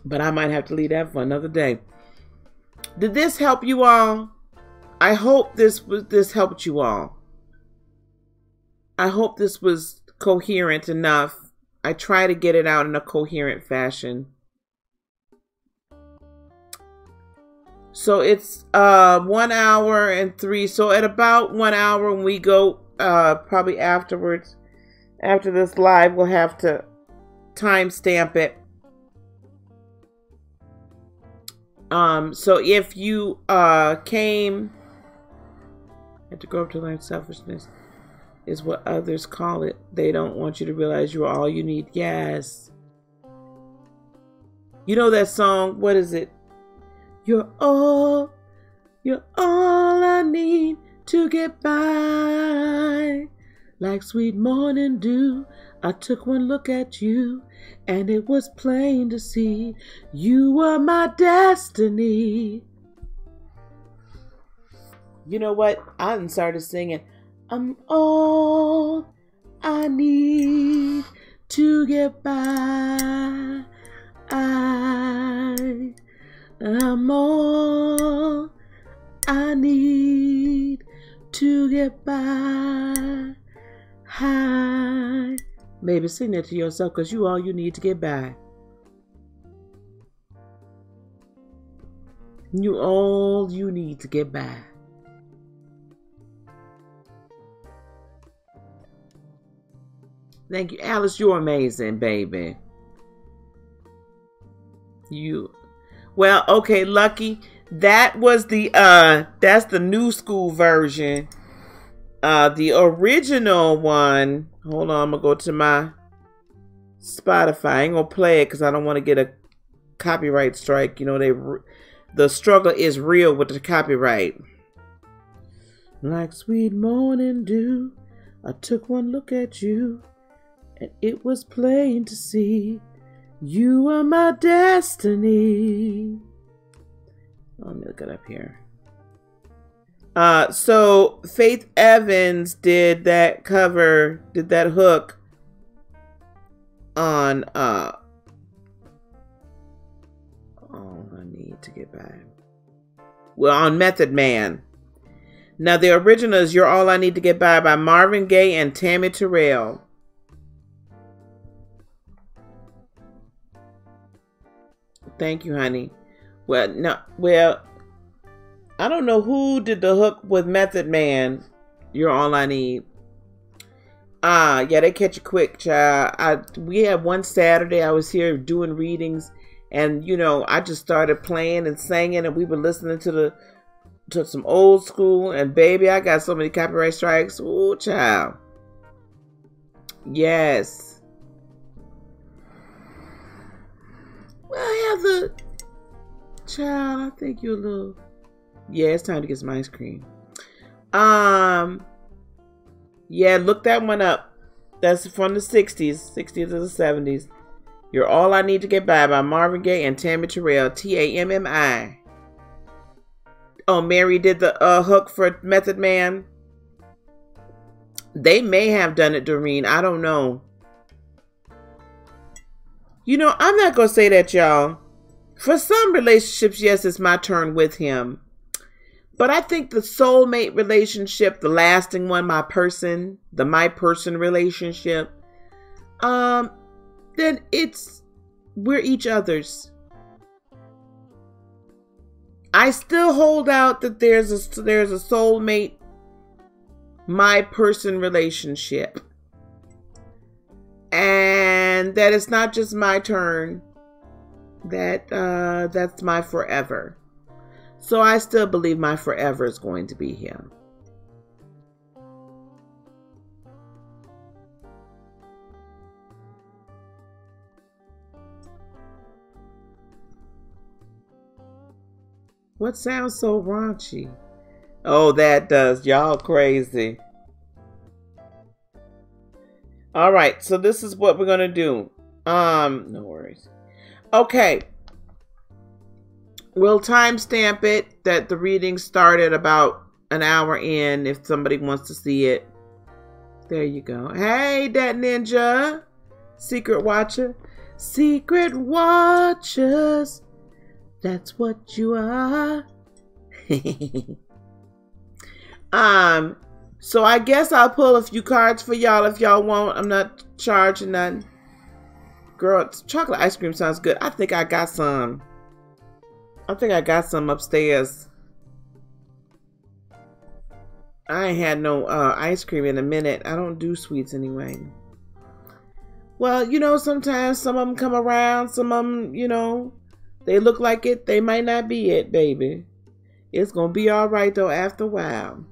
But I might have to leave that for another day. Did this help you all? I hope this helped you all. I hope this was coherent enough. I try to get it out in a coherent fashion. So it's 1 hour and 3. So at about 1 hour when we go, probably afterwards, after this live, we'll have to timestamp it. So if you came, had to grow up to learn selfishness is what others call it. They don't want you to realize you're all you need. Yes. You know that song, what is it? You're all I need to get by. Like sweet morning dew, I took one look at you, and it was plain to see you were my destiny. You know what? I done started singing. I'm all I need to get by. I'm all I need to get by. Hi. Maybe sing that to yourself, because you all you need to get by. You all you need to get by. Thank you, Alice. You're amazing, baby. Well, okay, Lucky. That was that's the new school version. The original one. Hold on, I'm gonna go to my Spotify. I ain't gonna play it because I don't want to get a copyright strike. You know, the struggle is real with the copyright. Like sweet morning dew, I took one look at you, and it was plain to see you are my destiny. Let me look it up here. So Faith Evans did that hook on all I need to get by. Well, on Method Man. Now the original is You're All I Need to Get By Marvin Gaye and Tammy Terrell. Thank you, honey. Well, I don't know who did the hook with Method Man. You're All I Need. Yeah, they catch you quick, child. We had one Saturday I was here doing readings, and you know, I just started playing and singing, and we were listening to some old school, and baby, I got so many copyright strikes. Ooh, child. Yes. Well, Heather, child, I think you're a little. Yeah, it's time to get some ice cream. Yeah, look that one up. That's from the 60s to the 70s. You're All I Need to Get By Marvin Gaye and Tammy Terrell. Tammi. Oh, Mary did the hook for Method Man. They may have done it, Doreen. I don't know. You know, I'm not going to say that, y'all. For some relationships, yes, it's my turn with him. But I think the soulmate relationship, the lasting one, my person relationship, then we're each other's. I still hold out that there's a soulmate, my person relationship. And that it's not just my turn, that's my forever. So I still believe my forever is going to be him. What sounds so raunchy? Oh, that does. Y'all crazy. All right, so this is what we're going to do. No worries. Okay. We'll timestamp it that the reading started about an hour in if somebody wants to see it. There you go. Hey, that ninja. Secret watcher. Secret watchers. That's what you are. So I guess I'll pull a few cards for y'all if y'all want. I'm not charging none. Girl, chocolate ice cream sounds good. I think I got some. I think I got some upstairs. I ain't had no ice cream in a minute. I don't do sweets anyway. Well, you know, sometimes some of them come around. Some of them, you know, they look like it. They might not be it, baby. It's gonna be all right though after a while.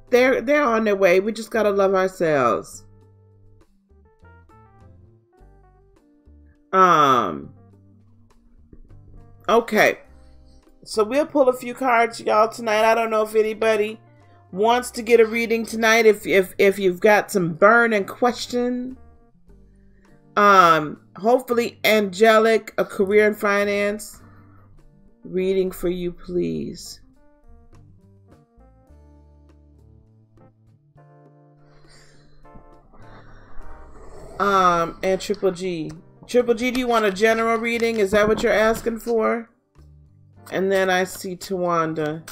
They're on their way. We just gotta love ourselves. Okay. So we'll pull a few cards, y'all, tonight. I don't know if anybody wants to get a reading tonight. If you've got some burning question. Hopefully angelic, a career in finance. Reading for you, please. And Triple G. Triple G, do you want a general reading? Is that what you're asking for? And then I see Tawanda.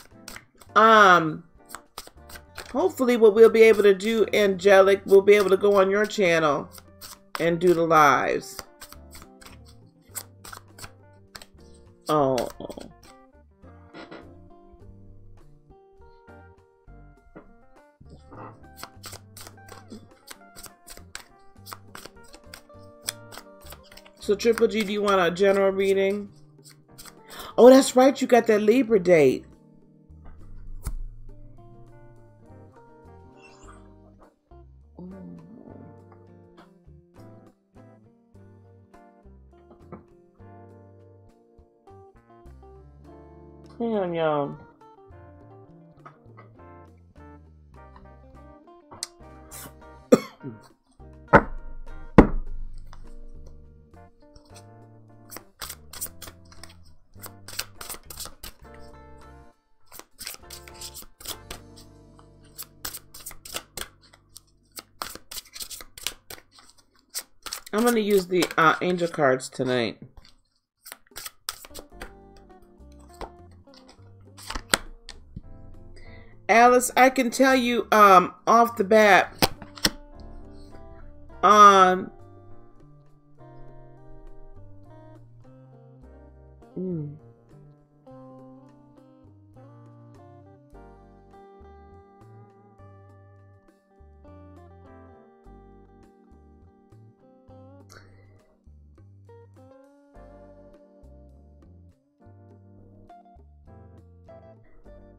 Hopefully what we'll be able to do, angelic, we'll be able to go on your channel and do the lives. Oh. So Triple G, do you want a general reading? Oh, that's right. You got that Libra date. Hang on, y'all. I'm going to use the angel cards tonight. Alice, I can tell you off the bat,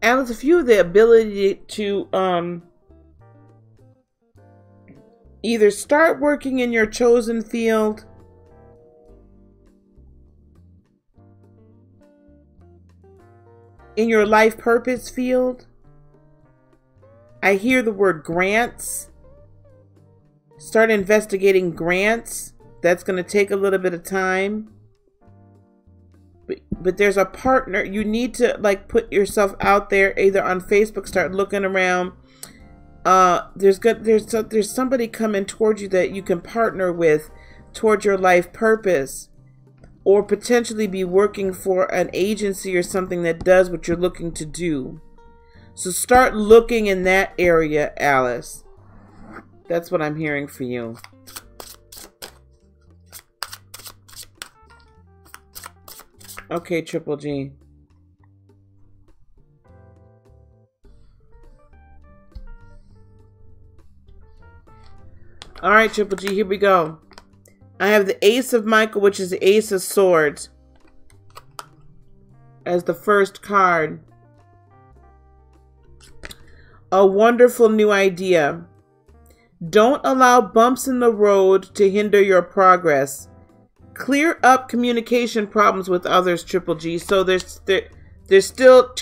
Alice, if you have the ability to either start working in your chosen field in your life purpose field, I hear the word grants. Start investigating grants. That's going to take a little bit of time. But there's a partner. You need to like put yourself out there, either on Facebook, start looking around. There's somebody coming towards you that you can partner with towards your life purpose, or potentially be working for an agency or something that does what you're looking to do. So start looking in that area, Alice. That's what I'm hearing for you. Okay, Triple G. All right, Triple G, here we go. I have the Ace of Michael, which is the Ace of Swords, as the first card. A wonderful new idea. Don't allow bumps in the road to hinder your progress. Clear up communication problems with others, Triple G. So there's still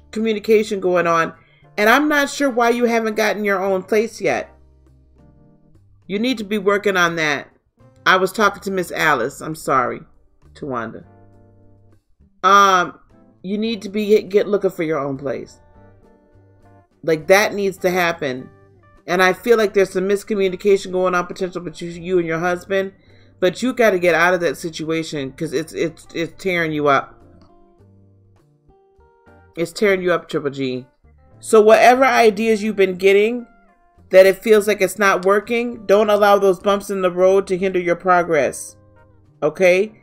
communication going on. And I'm not sure why you haven't gotten your own place yet. You need to be working on that. I was talking to Miss Alice. I'm sorry, Tawanda. You need to be get looking for your own place. Like that needs to happen. And I feel like there's some miscommunication going on potential between you and your husband. But you got to get out of that situation because it's tearing you up. It's tearing you up, Triple G. So whatever ideas you've been getting that it feels like it's not working, don't allow those bumps in the road to hinder your progress. Okay?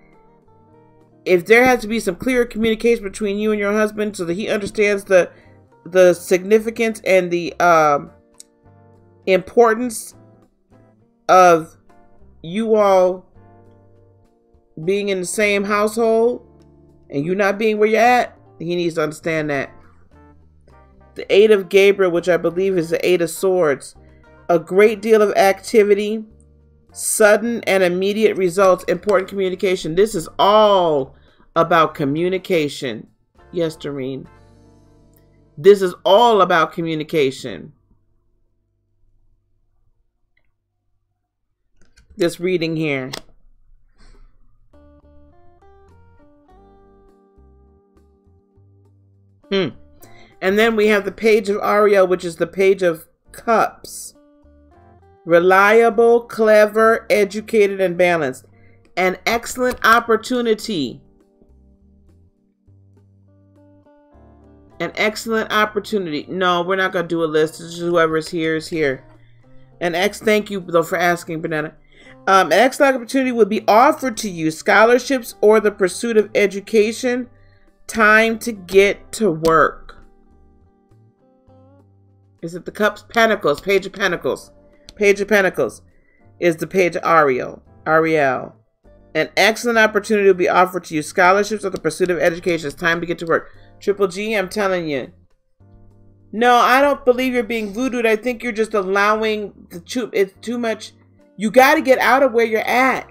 If there has to be some clear communication between you and your husband so that he understands the significance and the importance of you all being in the same household and you not being where you're at, he needs to understand that. The Eight of Gabriel, which I believe is the Eight of Swords, a great deal of activity, sudden and immediate results, important communication. This is all about communication. Yes, Doreen. This is all about communication. This reading here. And then we have the Page of Ariel, which is the Page of Cups. Reliable, clever, educated, and balanced. An excellent opportunity. An excellent opportunity. No, we're not going to do a list. This is whoever's here is here. Thank you, though, for asking, Banana. An excellent opportunity would be offered to you. Scholarships or the pursuit of education. Time to get to work. Is it the Cups? Pentacles. Page of Pentacles. Page of Pentacles is the Page of Ariel. Ariel. An excellent opportunity will be offered to you. Scholarships or the pursuit of education. It's time to get to work. Triple G, I'm telling you. No, I don't believe you're being voodooed. I think you're just allowing it's too much. You got to get out of where you're at.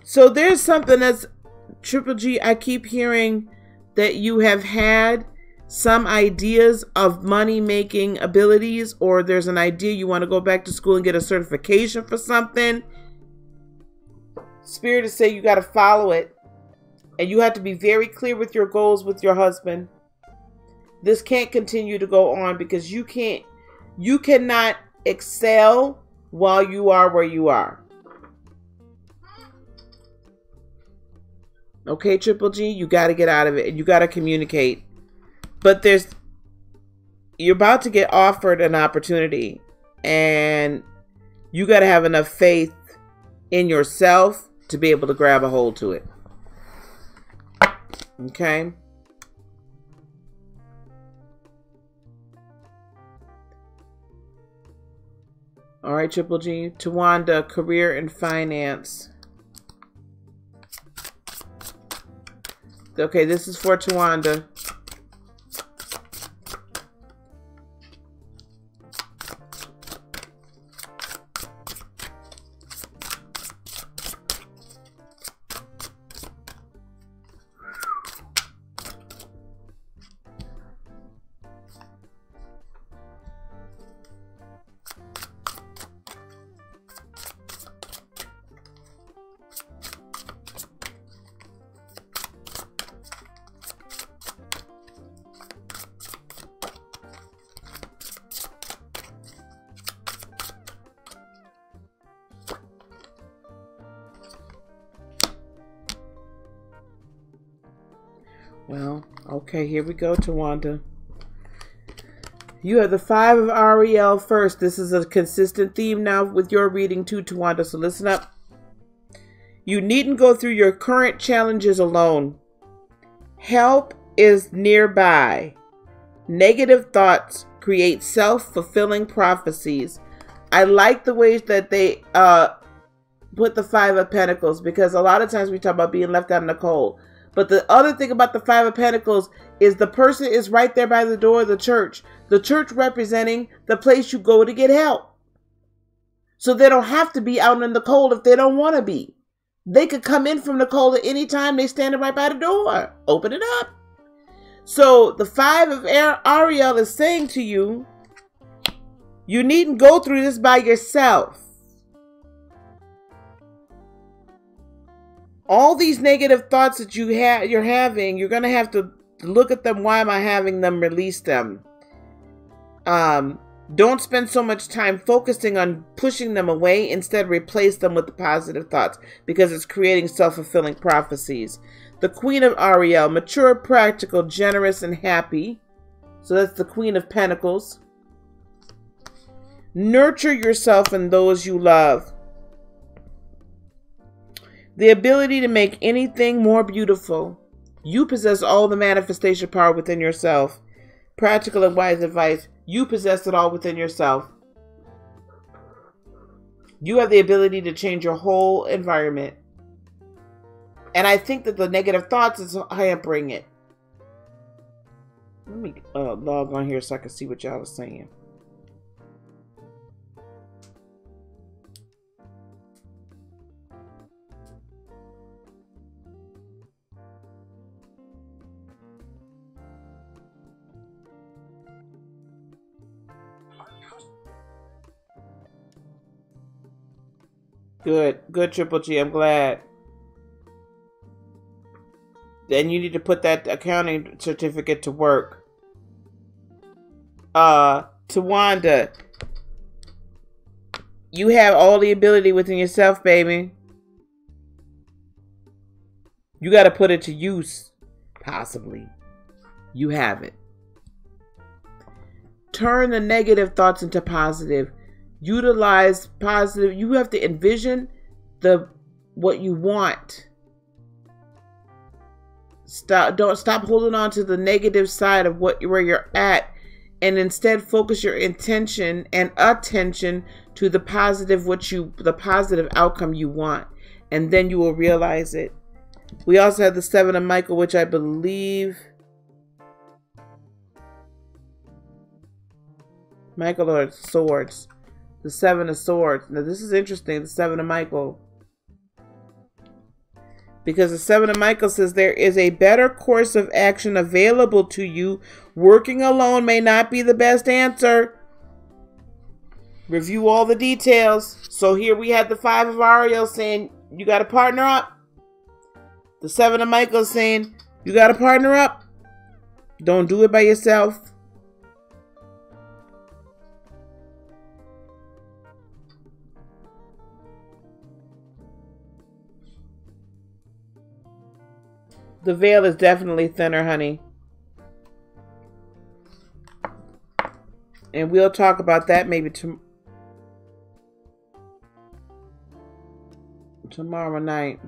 So there's something that's, Triple G, I keep hearing that you have had some ideas of money-making abilities, or there's an idea you want to go back to school and get a certification for something. Spirit is saying you got to follow it. And you have to be very clear with your goals with your husband. This can't continue to go on because you cannot excel while you are where you are. Okay, Triple G, you got to get out of it and you got to communicate. But you're about to get offered an opportunity and you got to have enough faith in yourself to be able to grab a hold to it. Okay? All right, Triple G. Tawanda, career and finance. Okay, this is for Tawanda. Well, okay, here we go, Tawanda. You have the Five of Ariel first. This is a consistent theme now with your reading too, Tawanda, so listen up. You needn't go through your current challenges alone. Help is nearby. Negative thoughts create self-fulfilling prophecies. I like the ways that they put the Five of Pentacles, because a lot of times we talk about being left out in the cold. But the other thing about the Five of Pentacles is the person is right there by the door of the church. The church representing the place you go to get help. So they don't have to be out in the cold if they don't want to be. They could come in from the cold at any time. They standing right by the door. Open it up. So the Five of Ariel is saying to you, you needn't go through this by yourself. All these negative thoughts that you're having, you're going to have to look at them. Why am I having them? Release them. Don't spend so much time focusing on pushing them away. Instead, replace them with the positive thoughts, because it's creating self-fulfilling prophecies. The Queen of Ariel, mature, practical, generous, and happy. So that's the Queen of Pentacles. Nurture yourself and those you love. The ability to make anything more beautiful. You possess all the manifestation power within yourself. Practical and wise advice. You possess it all within yourself. You have the ability to change your whole environment. And I think that the negative thoughts is hampering it. Let me log on here so I can see what y'all are saying. Good. Good, Triple G. I'm glad. Then you need to put that accounting certificate to work. Tawanda, you have all the ability within yourself, baby. You got to put it to use, possibly. You have it. Turn the negative thoughts into positive. Utilize positive. You have to envision what you want. Don't stop holding on to the negative side of where you're at, and instead focus your intention and attention to the positive outcome you want, and then you will realize it. We also have the Seven of Michael, which I believe Michael or Swords. The Seven of Swords. Now this is interesting, the Seven of Michael. Because the Seven of Michael says there is a better course of action available to you. Working alone may not be the best answer. Review all the details. So here we had the Five of Ariel saying you got to partner up. The Seven of Michael saying you got to partner up. Don't do it by yourself. The veil is definitely thinner, honey. And we'll talk about that maybe tomorrow night.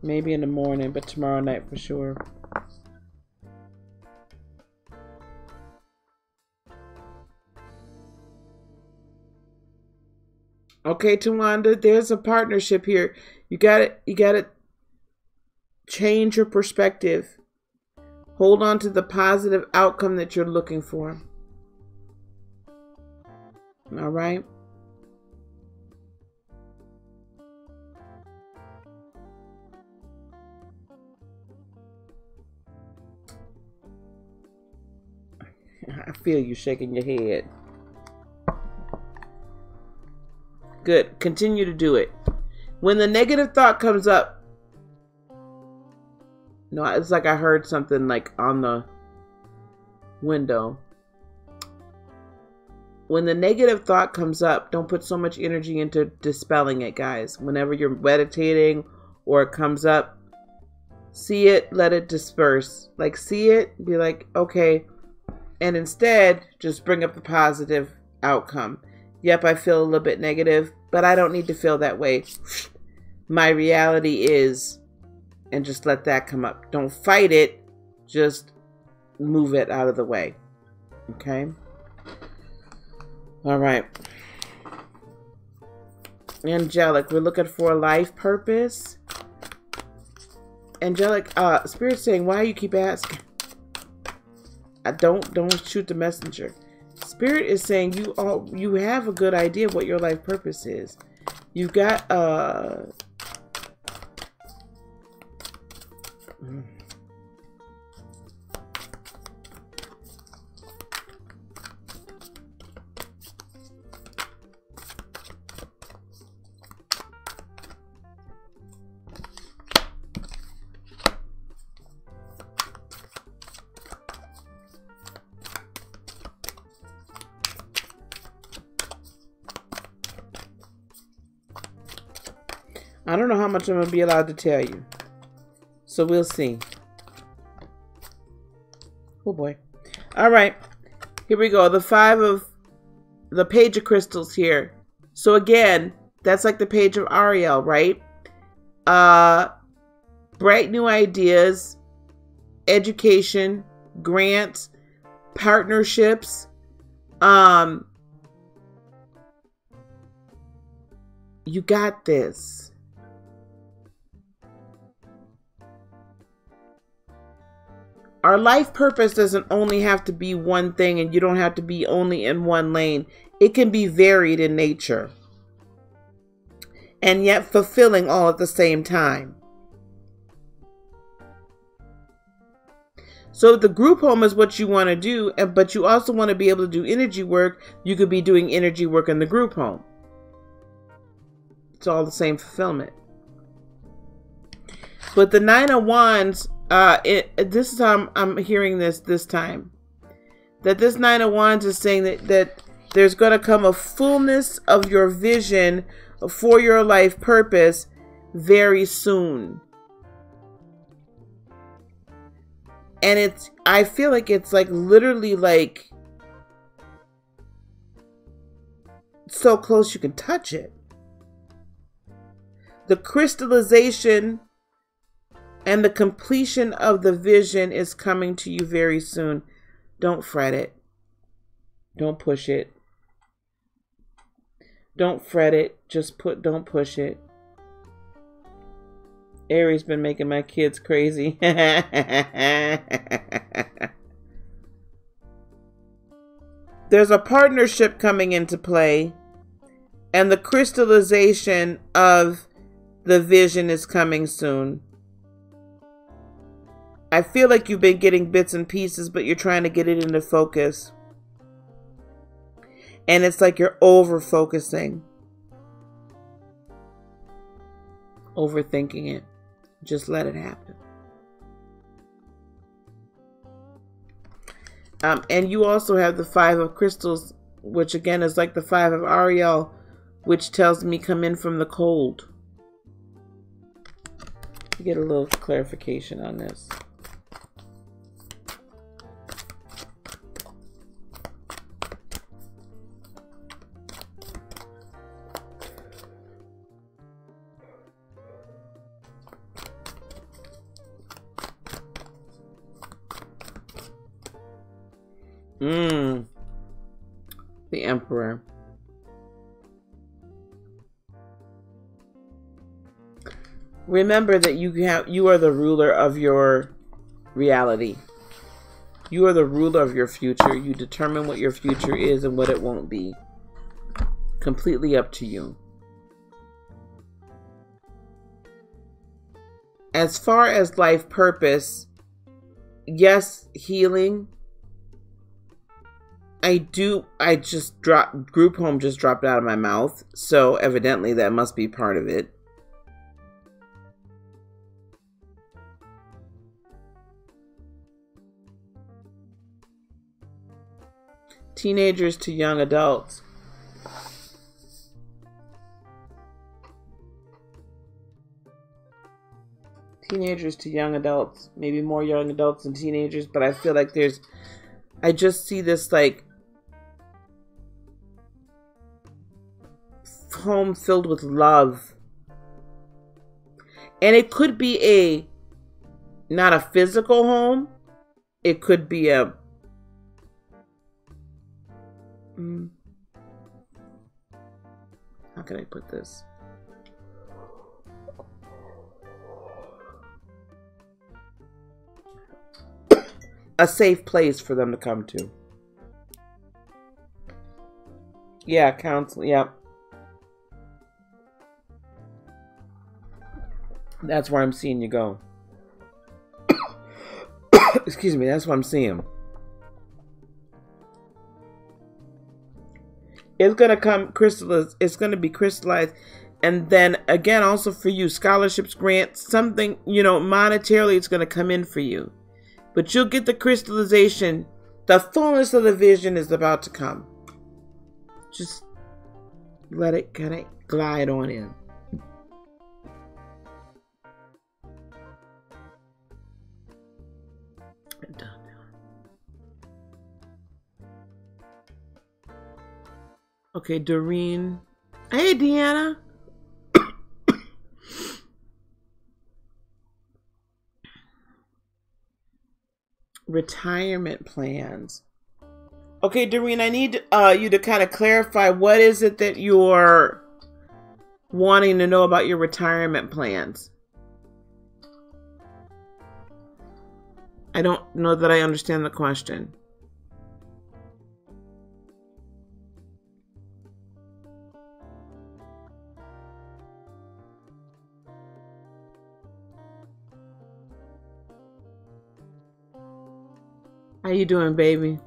Maybe in the morning, but tomorrow night for sure. Okay, Tawanda, there's a partnership here. You gotta change your perspective. Hold on to the positive outcome that you're looking for. All right? I feel you shaking your head. Good. Continue to do it. When the negative thought comes up, no, it's like I heard something like on the window. When the negative thought comes up, don't put so much energy into dispelling it, guys. Whenever you're meditating or it comes up, see it, let it disperse. Like, see it, be like, okay. And instead, just bring up the positive outcome. Yep, I feel a little bit negative, but I don't need to feel that way. My reality is, and just let that come up. Don't fight it, just move it out of the way. Okay? All right. Angelic, we're looking for a life purpose. Angelic, Spirit's saying, why you keep asking? Don't shoot the messenger. Spirit is saying you have a good idea of what your life purpose is. You've got I don't know how much I'm going to be allowed to tell you. So we'll see. Oh boy. All right. Here we go. The page of crystals here. So again, that's like the page of Ariel, right? Bright new ideas, education, grants, partnerships. You got this. Our life purpose doesn't only have to be one thing, and you don't have to be only in one lane. It can be varied in nature and yet fulfilling all at the same time. So the group home is what you want to do, but you also want to be able to do energy work. You could be doing energy work in the group home. It's all the same fulfillment. But the Nine of Wands, this is how I'm hearing this time. That this Nine of Wands is saying that there's going to come a fullness of your vision for your life purpose very soon. And I feel like it's like literally like so close you can touch it. The crystallization and the completion of the vision is coming to you very soon. Don't fret it. Don't push it. Don't fret it. Don't push it. Aries been making my kids crazy. There's a partnership coming into play, and the crystallization of the vision is coming soon. I feel like you've been getting bits and pieces, but you're trying to get it into focus. And it's like you're over-focusing. Overthinking it. Just let it happen. And you also have the Five of Crystals, which again is like the Five of Ariel, which tells me come in from the cold. Get a little clarification on this. The Emperor. Remember that you are the ruler of your reality. You are the ruler of your future. You determine what your future is and what it won't be. Completely up to you. As far as life purpose, yes, healing. Group home just dropped out of my mouth, so evidently that must be part of it. Teenagers to young adults. Teenagers to young adults. Maybe more young adults than teenagers, but I feel like I just see this like home filled with love. And it could be not a physical home. It could be how can I put this? A safe place for them to come to. Yeah, counseling. Yep. That's where I'm seeing you go. Excuse me, that's what I'm seeing. It's going to come crystallized. It's going to be crystallized. And then again, also for you, scholarships, grants, something, monetarily, it's going to come in for you. But you'll get the crystallization. The fullness of the vision is about to come. Just let it kind of glide on in. Okay, Doreen. Hey, Deanna. Retirement plans. Okay, Doreen, I need you to kind of clarify what is it that you're wanting to know about your retirement plans. I don't know that I understand the question. How you doing, baby?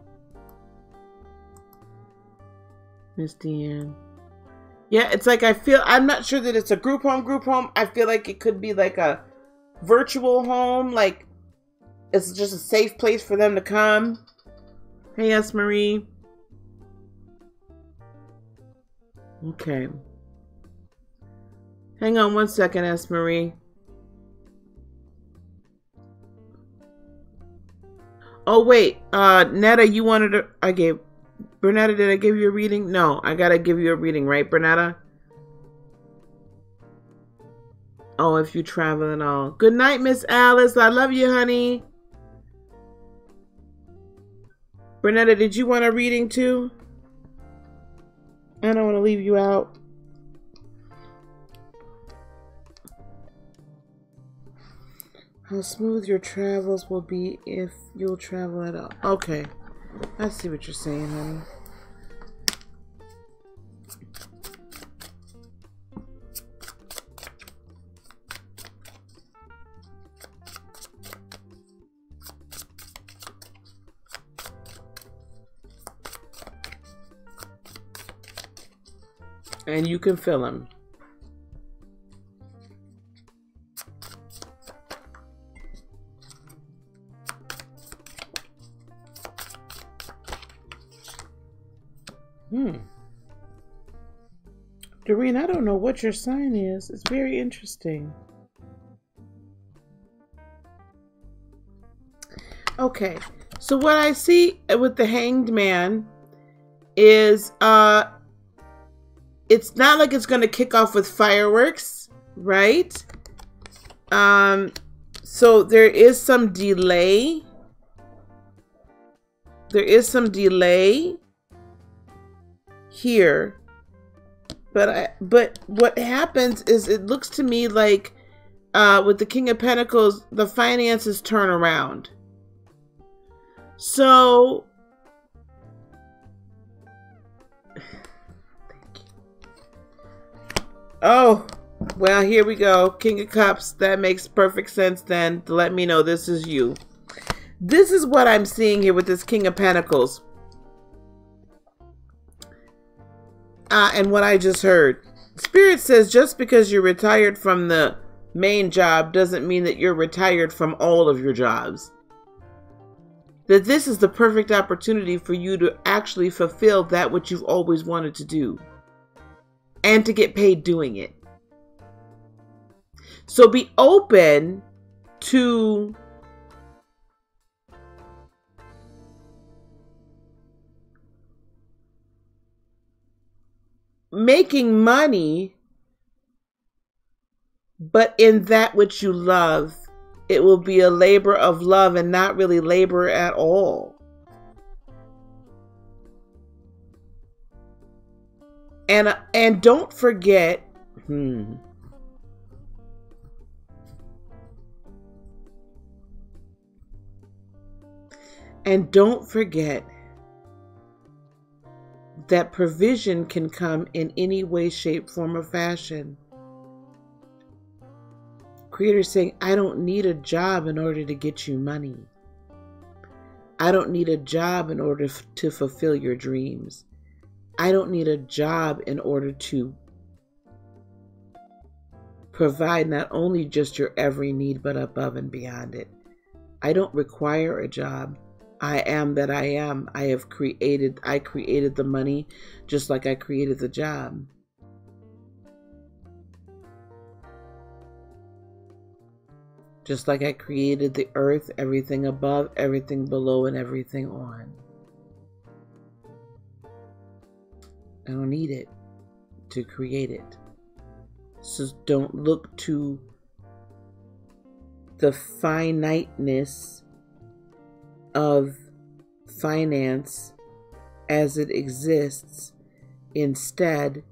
Miss Deanne. Yeah, it's like I'm not sure that it's a group home. I feel like it could be like a virtual home, like it's just a safe place for them to come. Hey, S. Marie. Okay. Hang on one second, S. Marie. Oh, wait. Netta, you wanted to... Bernetta, did I give you a reading? No, I gotta give you a reading, right, Bernetta? Oh, if you travel and all. Good night, Miss Alice. I love you, honey. Bernetta, did you want a reading too? I don't want to leave you out. How smooth your travels will be if you'll travel at all. Okay. I see what you're saying, honey. And you can feel them. Doreen, I don't know what your sign is. It's very interesting. Okay, so what I see with the Hanged Man is it's not like it's going to kick off with fireworks, right? So there is some delay. There is some delay here. But what happens is it looks to me like with the King of Pentacles, the finances turn around. So oh, well, here we go. King of Cups. That makes perfect sense then to let me know this is you. This is what I'm seeing here with this King of Pentacles. And what I just heard. Spirit says just because you're retired from the main job doesn't mean that you're retired from all of your jobs. That this is the perfect opportunity for you to actually fulfill that which you've always wanted to do. And to get paid doing it. So be open to making money, but in that which you love. It will be a labor of love and not really labor at all. And don't forget, and don't forget that provision can come in any way, shape, form, or fashion. Creator saying, I don't need a job in order to get you money. I don't need a job in order to fulfill your dreams. I don't need a job in order to provide not only just your every need, but above and beyond it. I don't require a job. I am that I am. I created the money just like I created the job. Just like I created the earth, everything above, everything below, and everything on. I don't need it to create it. So don't look to the finiteness of finance as it exists. Instead,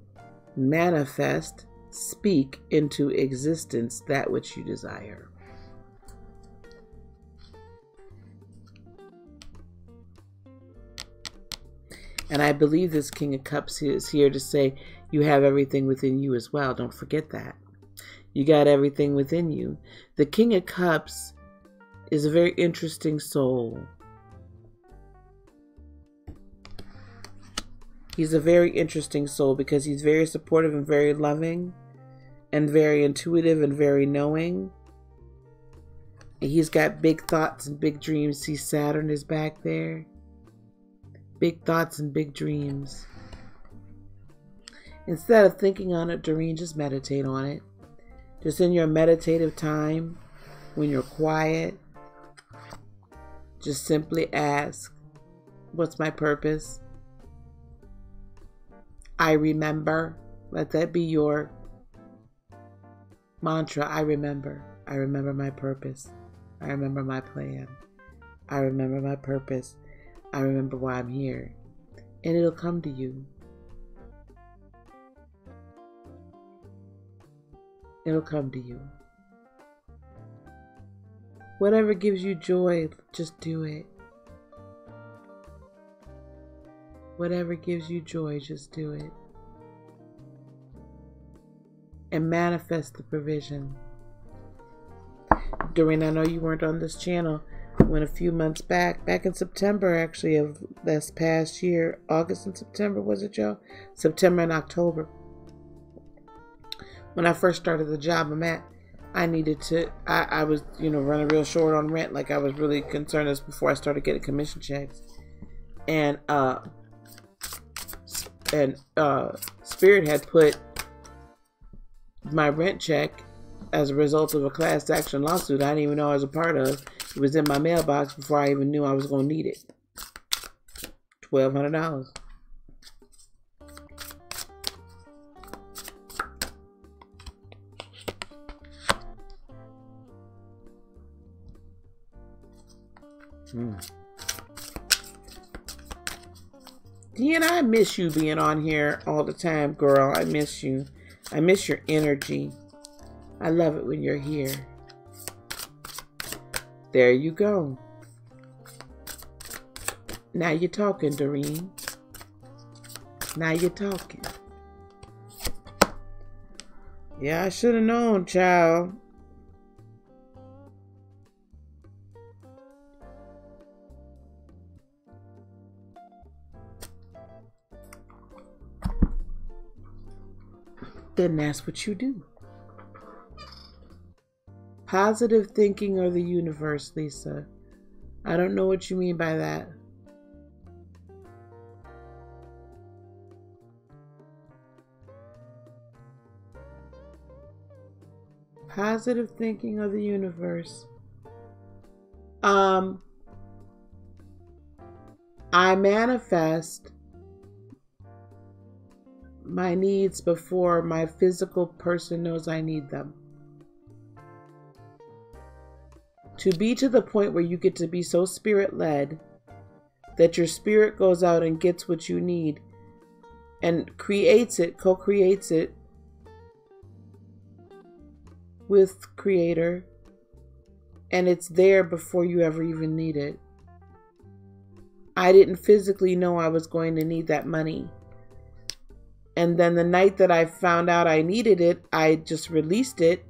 manifest, speak into existence that which you desire. And I believe this King of Cups is here to say you have everything within you as well. Don't forget that. You got everything within you. The King of Cups is a very interesting soul. He's a very interesting soul because he's very supportive and very loving and very intuitive and very knowing. And he's got big thoughts and big dreams. See, Saturn is back there. Big thoughts and big dreams. Instead of thinking on it, Doreen, just meditate on it. Just in your meditative time, when you're quiet, just simply ask, what's my purpose? I remember. Let that be your mantra. I remember. I remember my purpose. I remember my plan. I remember my purpose. I remember why I'm here. And it'll come to you. It'll come to you. Whatever gives you joy, just do it. Whatever gives you joy, just do it. And manifest the provision. Doreen, I know you weren't on this channel when a few months back in September actually of this past year, August and September, was it, Joe? September and October. When I first started the job I'm at, I needed to, I was, running real short on rent. Like I was really concerned. This before I started getting commission checks. And Spirit had put my rent check as a result of a class action lawsuit I didn't even know I was a part of. It was in my mailbox before I even knew I was going to need it. $1,200. Deanna, I miss you being on here all the time, girl. I miss you. I miss your energy. I love it when you're here. There you go. Now you're talking, Doreen. Now you're talking. Yeah, I should have known, child. Then that's what you do. Positive thinking or the universe, Lisa. I don't know what you mean by that. Positive thinking or the universe. I manifest my needs before my physical person knows I need them. To be to the point where you get to be so spirit-led that your spirit goes out and gets what you need and creates it, co-creates it with Creator, and it's there before you ever even need it. I didn't physically know I was going to need that money. And then the night that I found out I needed it, I just released it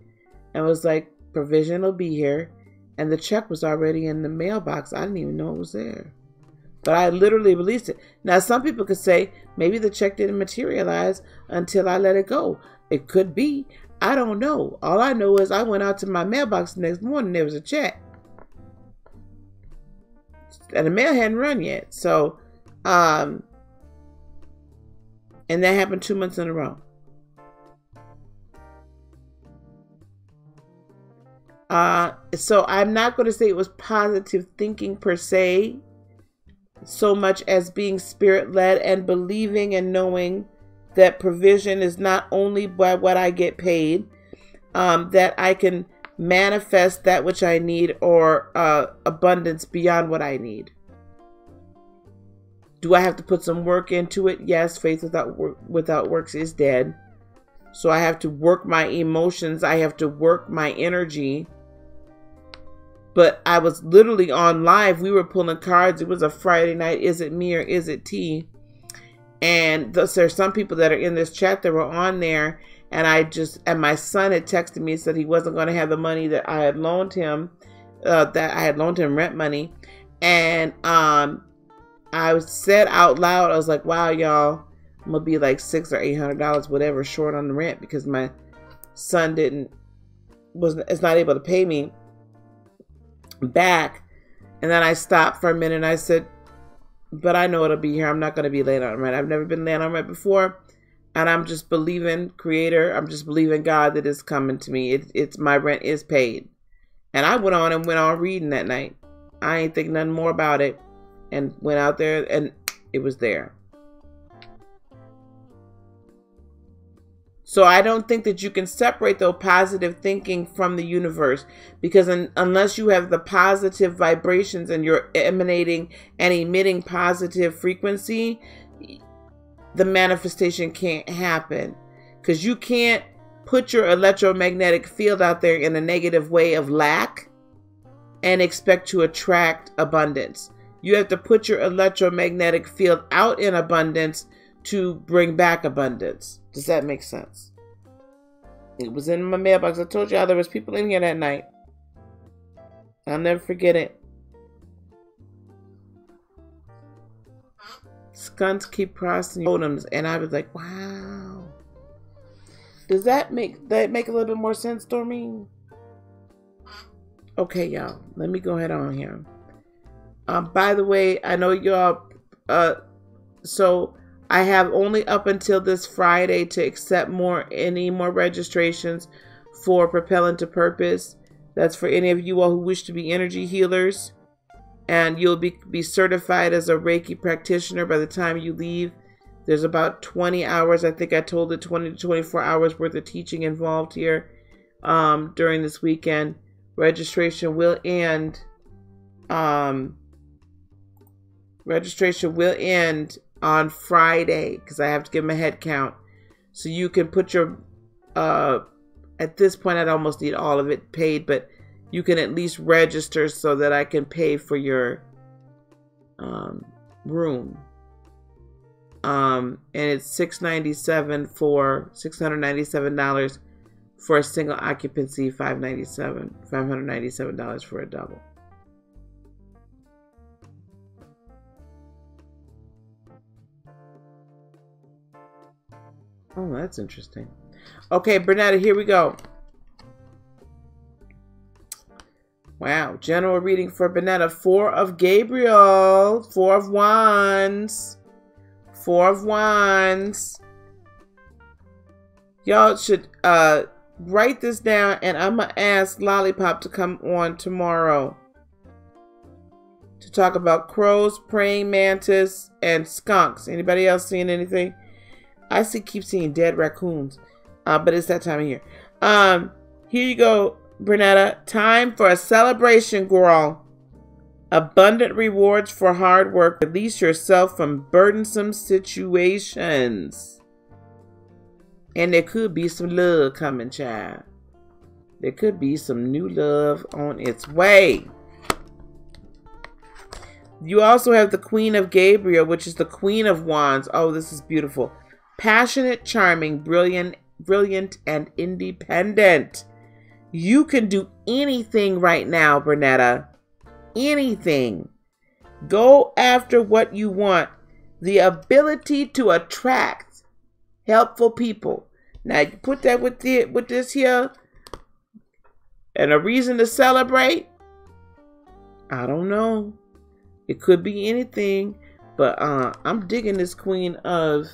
and was like, provision will be here. And the check was already in the mailbox. I didn't even know it was there. But I literally released it. Now, some people could say, maybe the check didn't materialize until I let it go. It could be. I don't know. All I know is I went out to my mailbox the next morning. There was a check. And the mail hadn't run yet. So, and that happened 2 months in a row. So I'm not going to say it was positive thinking per se, so much as being spirit-led and believing and knowing that provision is not only by what I get paid, that I can manifest that which I need, or abundance beyond what I need. Do I have to put some work into it? Yes, faith without works is dead. So I have to work my emotions. I have to work my energy. But I was literally on live. We were pulling cards. It was a Friday night. Is it me or is it T? And there's some people that are in this chat that were on there. And my son had texted me and said he wasn't going to have the money that I had loaned him, rent money. And I said out loud, I was like, wow, y'all, I'm going to be like $600 or $800, whatever, short on the rent because my son is not able to pay me back. And then I stopped for a minute and I said, but I know it'll be here. I'm not going to be late on rent. I've never been late on rent before. And I'm just believing Creator. I'm just believing God that it's coming to me. It's my rent is paid. And I went on reading that night. I ain't think nothing more about it. And went out there and it was there. So I don't think that you can separate the positive thinking from the universe, because unless you have the positive vibrations and you're emanating and emitting positive frequency, the manifestation can't happen, because you can't put your electromagnetic field out there in a negative way of lack and expect to attract abundance. You have to put your electromagnetic field out in abundance to bring back abundance. Does that make sense? It was in my mailbox. I told y'all there was people in here that night. I'll never forget it. Skunks keep crossing totems, and I was like, wow. Does that make a little bit more sense, Doreen? Okay, y'all. Let me go ahead on here. By the way, I know y'all, so I have only up until this Friday to accept any more registrations for Propel into Purpose. That's for any of you all who wish to be energy healers. And you'll be certified as a Reiki practitioner by the time you leave. There's about 20 hours, I think I told it, 20 to 24 hours worth of teaching involved here during this weekend. Registration will end. Registration will end on Friday because I have to give them a head count. So you can put your, at this point I'd almost need all of it paid, but you can at least register so that I can pay for your room. And it's $697 for a single occupancy, $597 for a double. Oh, that's interesting. Okay, Bernetta, here we go. Wow, general reading for Bernetta. 4 of Gabriel, 4 of Wands, 4 of Wands. Y'all should write this down, and I'm going to ask Lollipop to come on tomorrow to talk about crows, praying mantis, and skunks. Anybody else seeing anything? I keep seeing dead raccoons, but it's that time of year. Here you go, Bernetta. Time for a celebration, girl. Abundant rewards for hard work. Release yourself from burdensome situations. And there could be some love coming, child. There could be some new love on its way. You also have the Queen of Gabriel, which is the Queen of Wands. Oh, this is beautiful. Passionate, charming, brilliant, and independent. You can do anything right now, Bernetta. Anything. Go after what you want. The ability to attract helpful people. Now, you put that with this here. And a reason to celebrate? I don't know. It could be anything. But I'm digging this Queen of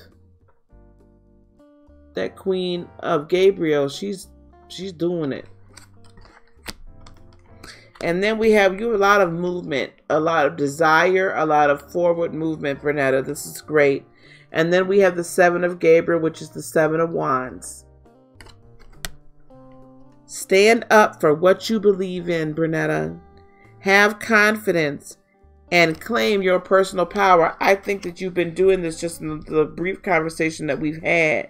Gabriel. She's doing it. And then we have a lot of movement, a lot of desire, a lot of forward movement, Bernetta. This is great. And then we have the Seven of Gabriel, which is the Seven of Wands. Stand up for what you believe in, Brunetta. Have confidence and claim your personal power. I think that you've been doing this just in the brief conversation that we've had.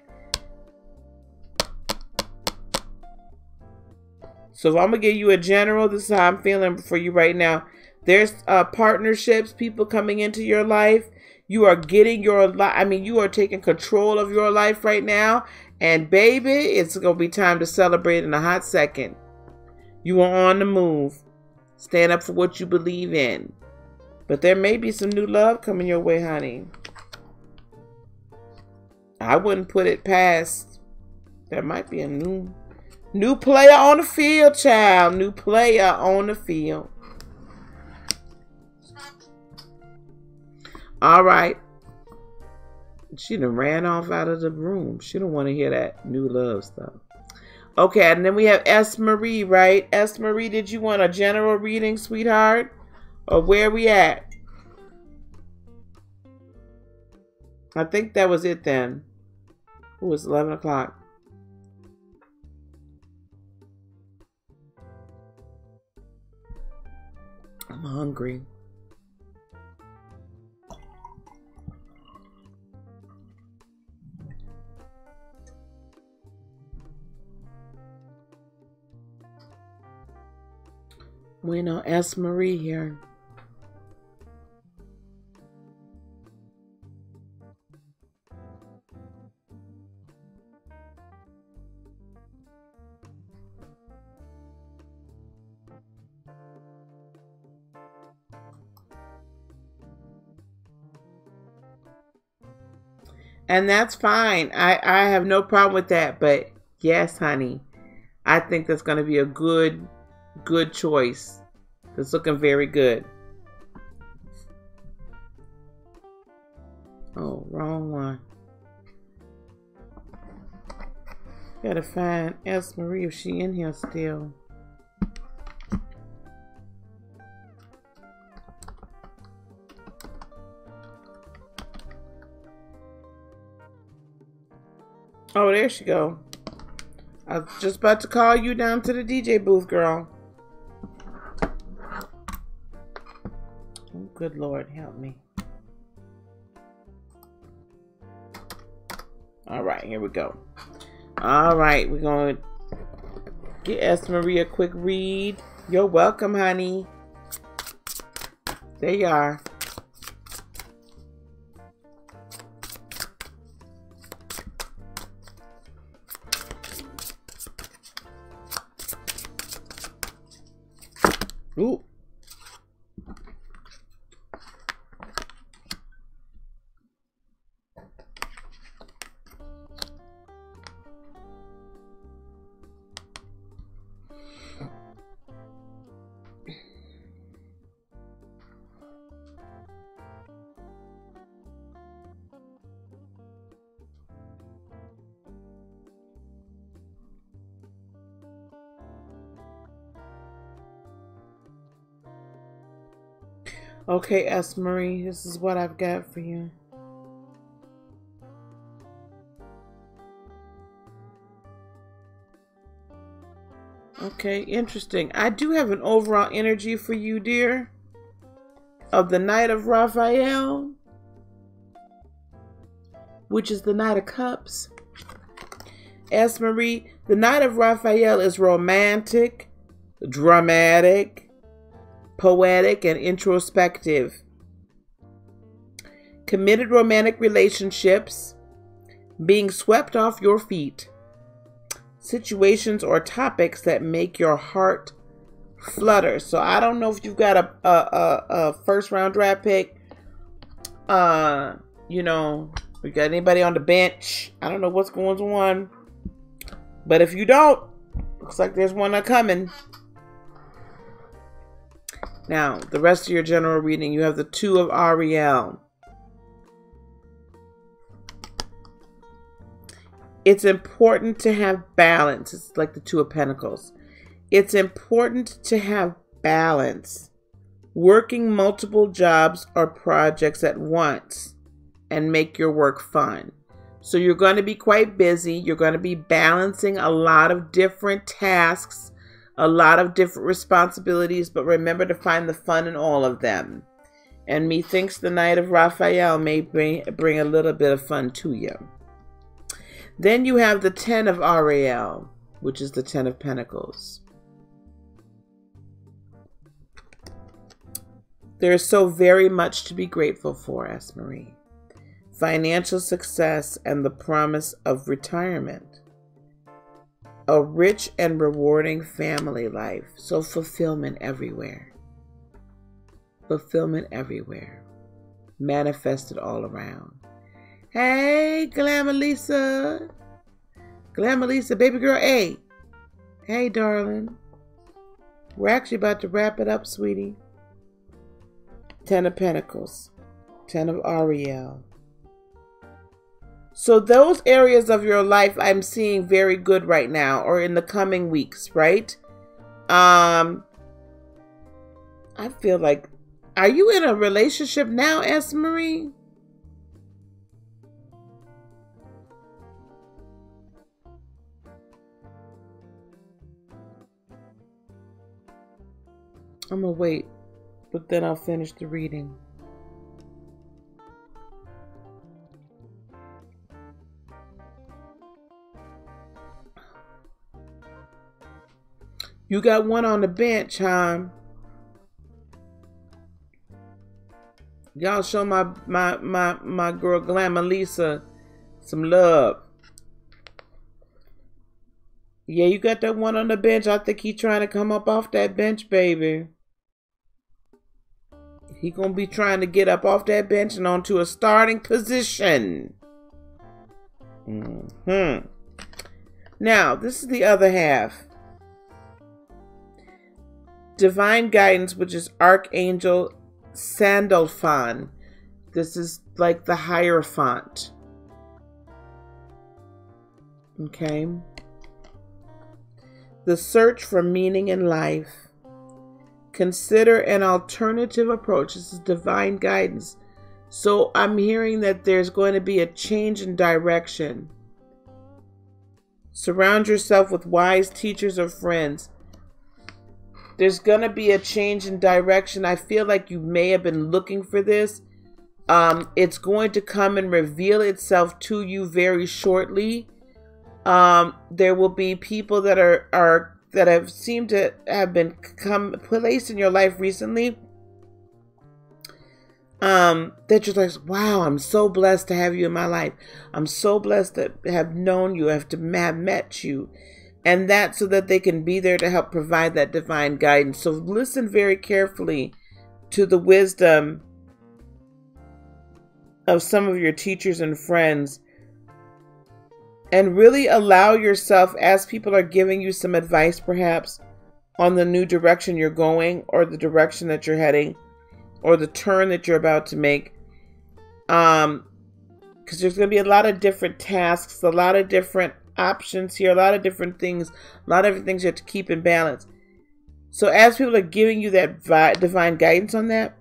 So if I'm going to give you a general, this is how I'm feeling for you right now. There's partnerships, people coming into your life. You are getting your life. I mean, you are taking control of your life right now. And baby, it's going to be time to celebrate in a hot second. You are on the move. Stand up for what you believe in. But there may be some new love coming your way, honey. I wouldn't put it past. There might be a new player on the field, child. New player on the field. All right. She done ran off out of the room. She don't want to hear that new love stuff. Okay, and then we have S. Marie, right? S. Marie, did you want a general reading, sweetheart? Or where we at? I think that was it then. It was 11 o'clock. I'm hungry. Bueno, S. Marie here. And that's fine. I have no problem with that. But yes, honey, I think that's going to be a good choice. It's looking very good. Oh, wrong one. Gotta find S. Marie if she in here still. Oh, there she go. I was just about to call you down to the DJ booth, girl. Oh, good Lord, help me. All right, here we go. All right, we're going to get S. Marie a quick read. You're welcome, honey. There you are. Ooh. Okay, S. Marie, this is what I've got for you. Okay, interesting. I do have an overall energy for you, dear, of the Knight of Raphael, which is the Knight of Cups. S. Marie, the Knight of Raphael is romantic, dramatic, poetic, and introspective. Committed romantic relationships, being swept off your feet, situations or topics that make your heart flutter. So I don't know if you've got a first round draft pick. You know, we got anybody on the bench. I don't know what's going on, but if you don't, looks like there's one coming. Now, the rest of your general reading, you have the Two of Ariel. It's important to have balance. It's like the Two of Pentacles. It's important to have balance. Working multiple jobs or projects at once and make your work fun. So you're going to be quite busy. You're going to be balancing a lot of different tasks, a lot of different responsibilities, but remember to find the fun in all of them. And methinks the Knight of Raphael may bring a little bit of fun to you. Then you have the 10 of Ariel, which is the 10 of Pentacles. There is so very much to be grateful for, Marie. Financial success and the promise of retirement. A rich and rewarding family life. So fulfillment everywhere. Fulfillment everywhere. Manifested all around. Hey, Glamalisa. Glamalisa, baby girl A. Hey, darling. We're actually about to wrap it up, sweetie. 10 of Pentacles. 10 of Ariel. So those areas of your life I'm seeing very good right now, or in the coming weeks, right? I feel like, are you in a relationship now, Marie? I'm gonna wait, but then I'll finish the reading. You got one on the bench, huh? Y'all show my girl Glamalisa some love. Yeah, you got that one on the bench. I think he's trying to come up off that bench, baby. He gonna be trying to get up off that bench and onto a starting position. Now, this is the other half. Divine guidance, which is Archangel Sandalphon. This is like the Hierophant. Okay. The search for meaning in life. Consider an alternative approach. This is divine guidance. So I'm hearing that there's going to be a change in direction. Surround yourself with wise teachers or friends. There's going to be a change in direction. I feel like you may have been looking for this. It's going to come and reveal itself to you very shortly. There will be people that that have seemed to have been placed in your life recently. That you're like, wow, I'm so blessed to have you in my life. I'm so blessed to have known you, have met you. And that so that they can be there to help provide that divine guidance. So listen very carefully to the wisdom of some of your teachers and friends. And really allow yourself, as people are giving you some advice perhaps on the new direction you're going, or the direction that you're heading, or the turn that you're about to make. Because there's going to be a lot of different tasks, a lot of different options here, a lot of different things, a lot of different things you have to keep in balance. So as people are giving you that divine guidance on that,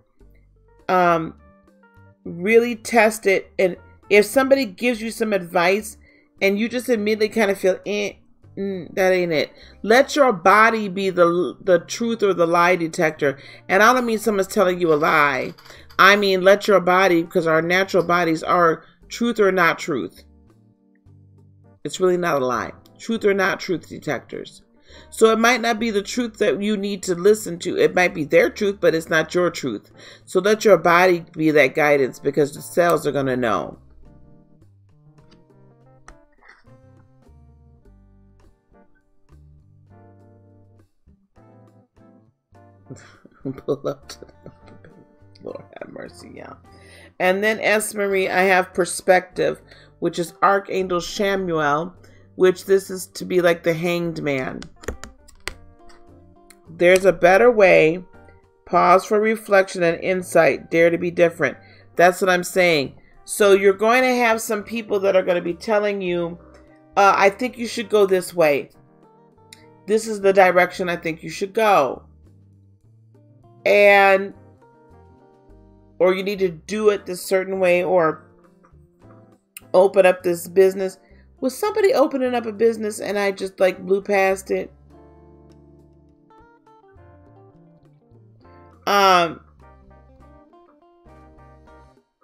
really test it. And if somebody gives you some advice and you just immediately kind of feel, that ain't it. Let your body be the truth or the lie detector. And I don't mean someone's telling you a lie. I mean, let your body, because our natural bodies are truth or not truth. It's really not a lie. Truth or not truth detectors. So it might not be the truth that you need to listen to. It might be their truth, but it's not your truth. So let your body be that guidance, because the cells are going to know. Pull up to Lord have mercy, yeah. And then Marie, I have perspective, which is Archangel Samuel, which this is to be like the hanged man. There's a better way. Pause for reflection and insight. Dare to be different. That's what I'm saying. So you're going to have some people that are going to be telling you, I think you should go this way. This is the direction I think you should go. Or you need to do it this certain way, or open up this business. Was somebody opening up a business and I just like blew past it?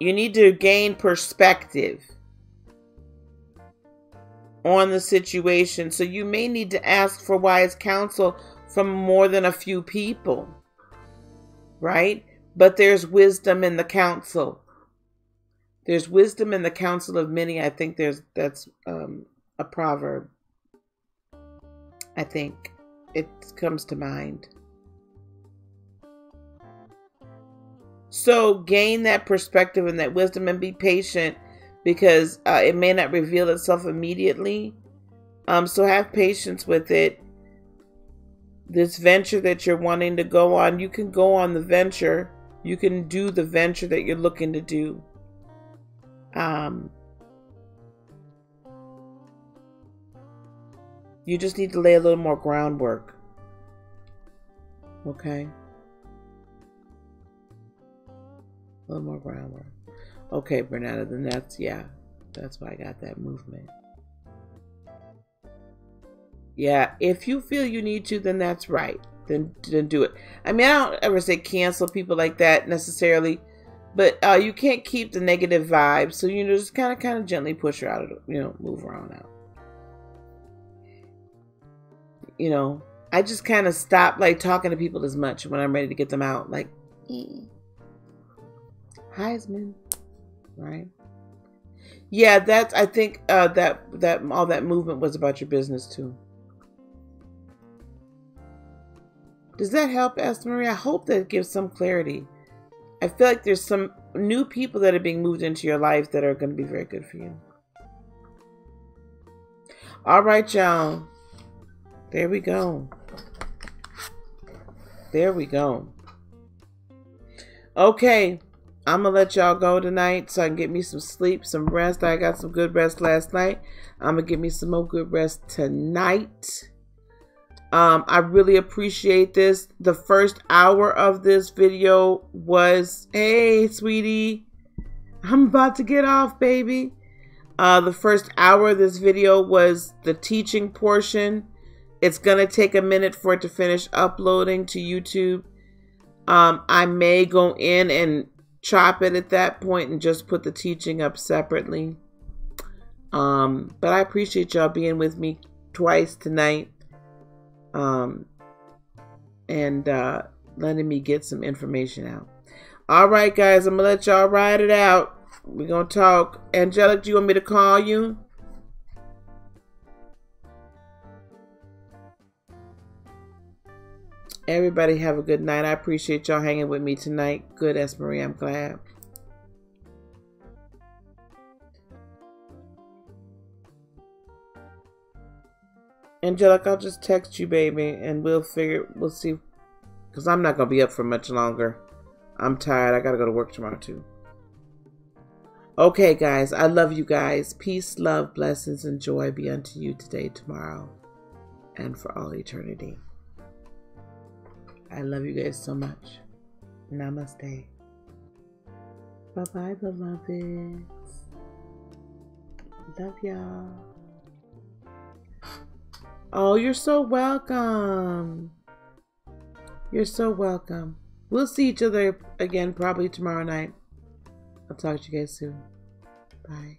You need to gain perspective on the situation. So you may need to ask for wise counsel from more than a few people, right? But there's wisdom in the counsel. There's wisdom in the counsel of many. I think that's a proverb. I think it comes to mind. So gain that perspective and that wisdom and be patient, because it may not reveal itself immediately. So have patience with it. This venture that you're wanting to go on, you can go on the venture. You can do the venture that you're looking to do. You just need to lay a little more groundwork. Okay? A little more groundwork. Okay, Bernetta, then that's why I got that movement. Yeah, if you feel you need to, then that's right. Then do it. I mean, I don't ever say cancel people like that necessarily, but you can't keep the negative vibes. So, just kind of gently push her out of move her on out. I just kind of stop like talking to people as much when I'm ready to get them out. Like, Heisman, right? Yeah, I think that all that movement was about your business too. Does that help, Esther Marie? I hope that gives some clarity. I feel like there's some new people that are being moved into your life that are going to be very good for you. All right, y'all. There we go. There we go. Okay. I'm going to let y'all go tonight so I can get me some sleep, some rest. I got some good rest last night. I'm going to get me some more good rest tonight. I really appreciate this. The first hour of this video was, hey, sweetie, I'm about to get off, baby. The first hour of this video was the teaching portion. It's going to take a minute for it to finish uploading to YouTube. I may go in and chop it at that point and just put the teaching up separately. But I appreciate y'all being with me twice tonight. And letting me get some information out. All right, guys, I'm gonna let y'all ride it out. We're gonna talk. Angelic, do you want me to call you? Everybody have a good night. I appreciate y'all hanging with me tonight. Good, Esmery, I'm glad. Angelic, I'll just text you, baby, and we'll see. Because I'm not going to be up for much longer. I'm tired. I got to go to work tomorrow, too. Okay, guys. I love you guys. Peace, love, blessings, and joy be unto you today, tomorrow, and for all eternity. I love you guys so much. Namaste. Bye-bye, beloveds. Love y'all. Oh, you're so welcome. You're so welcome. We'll see each other again probably tomorrow night. I'll talk to you guys soon. Bye.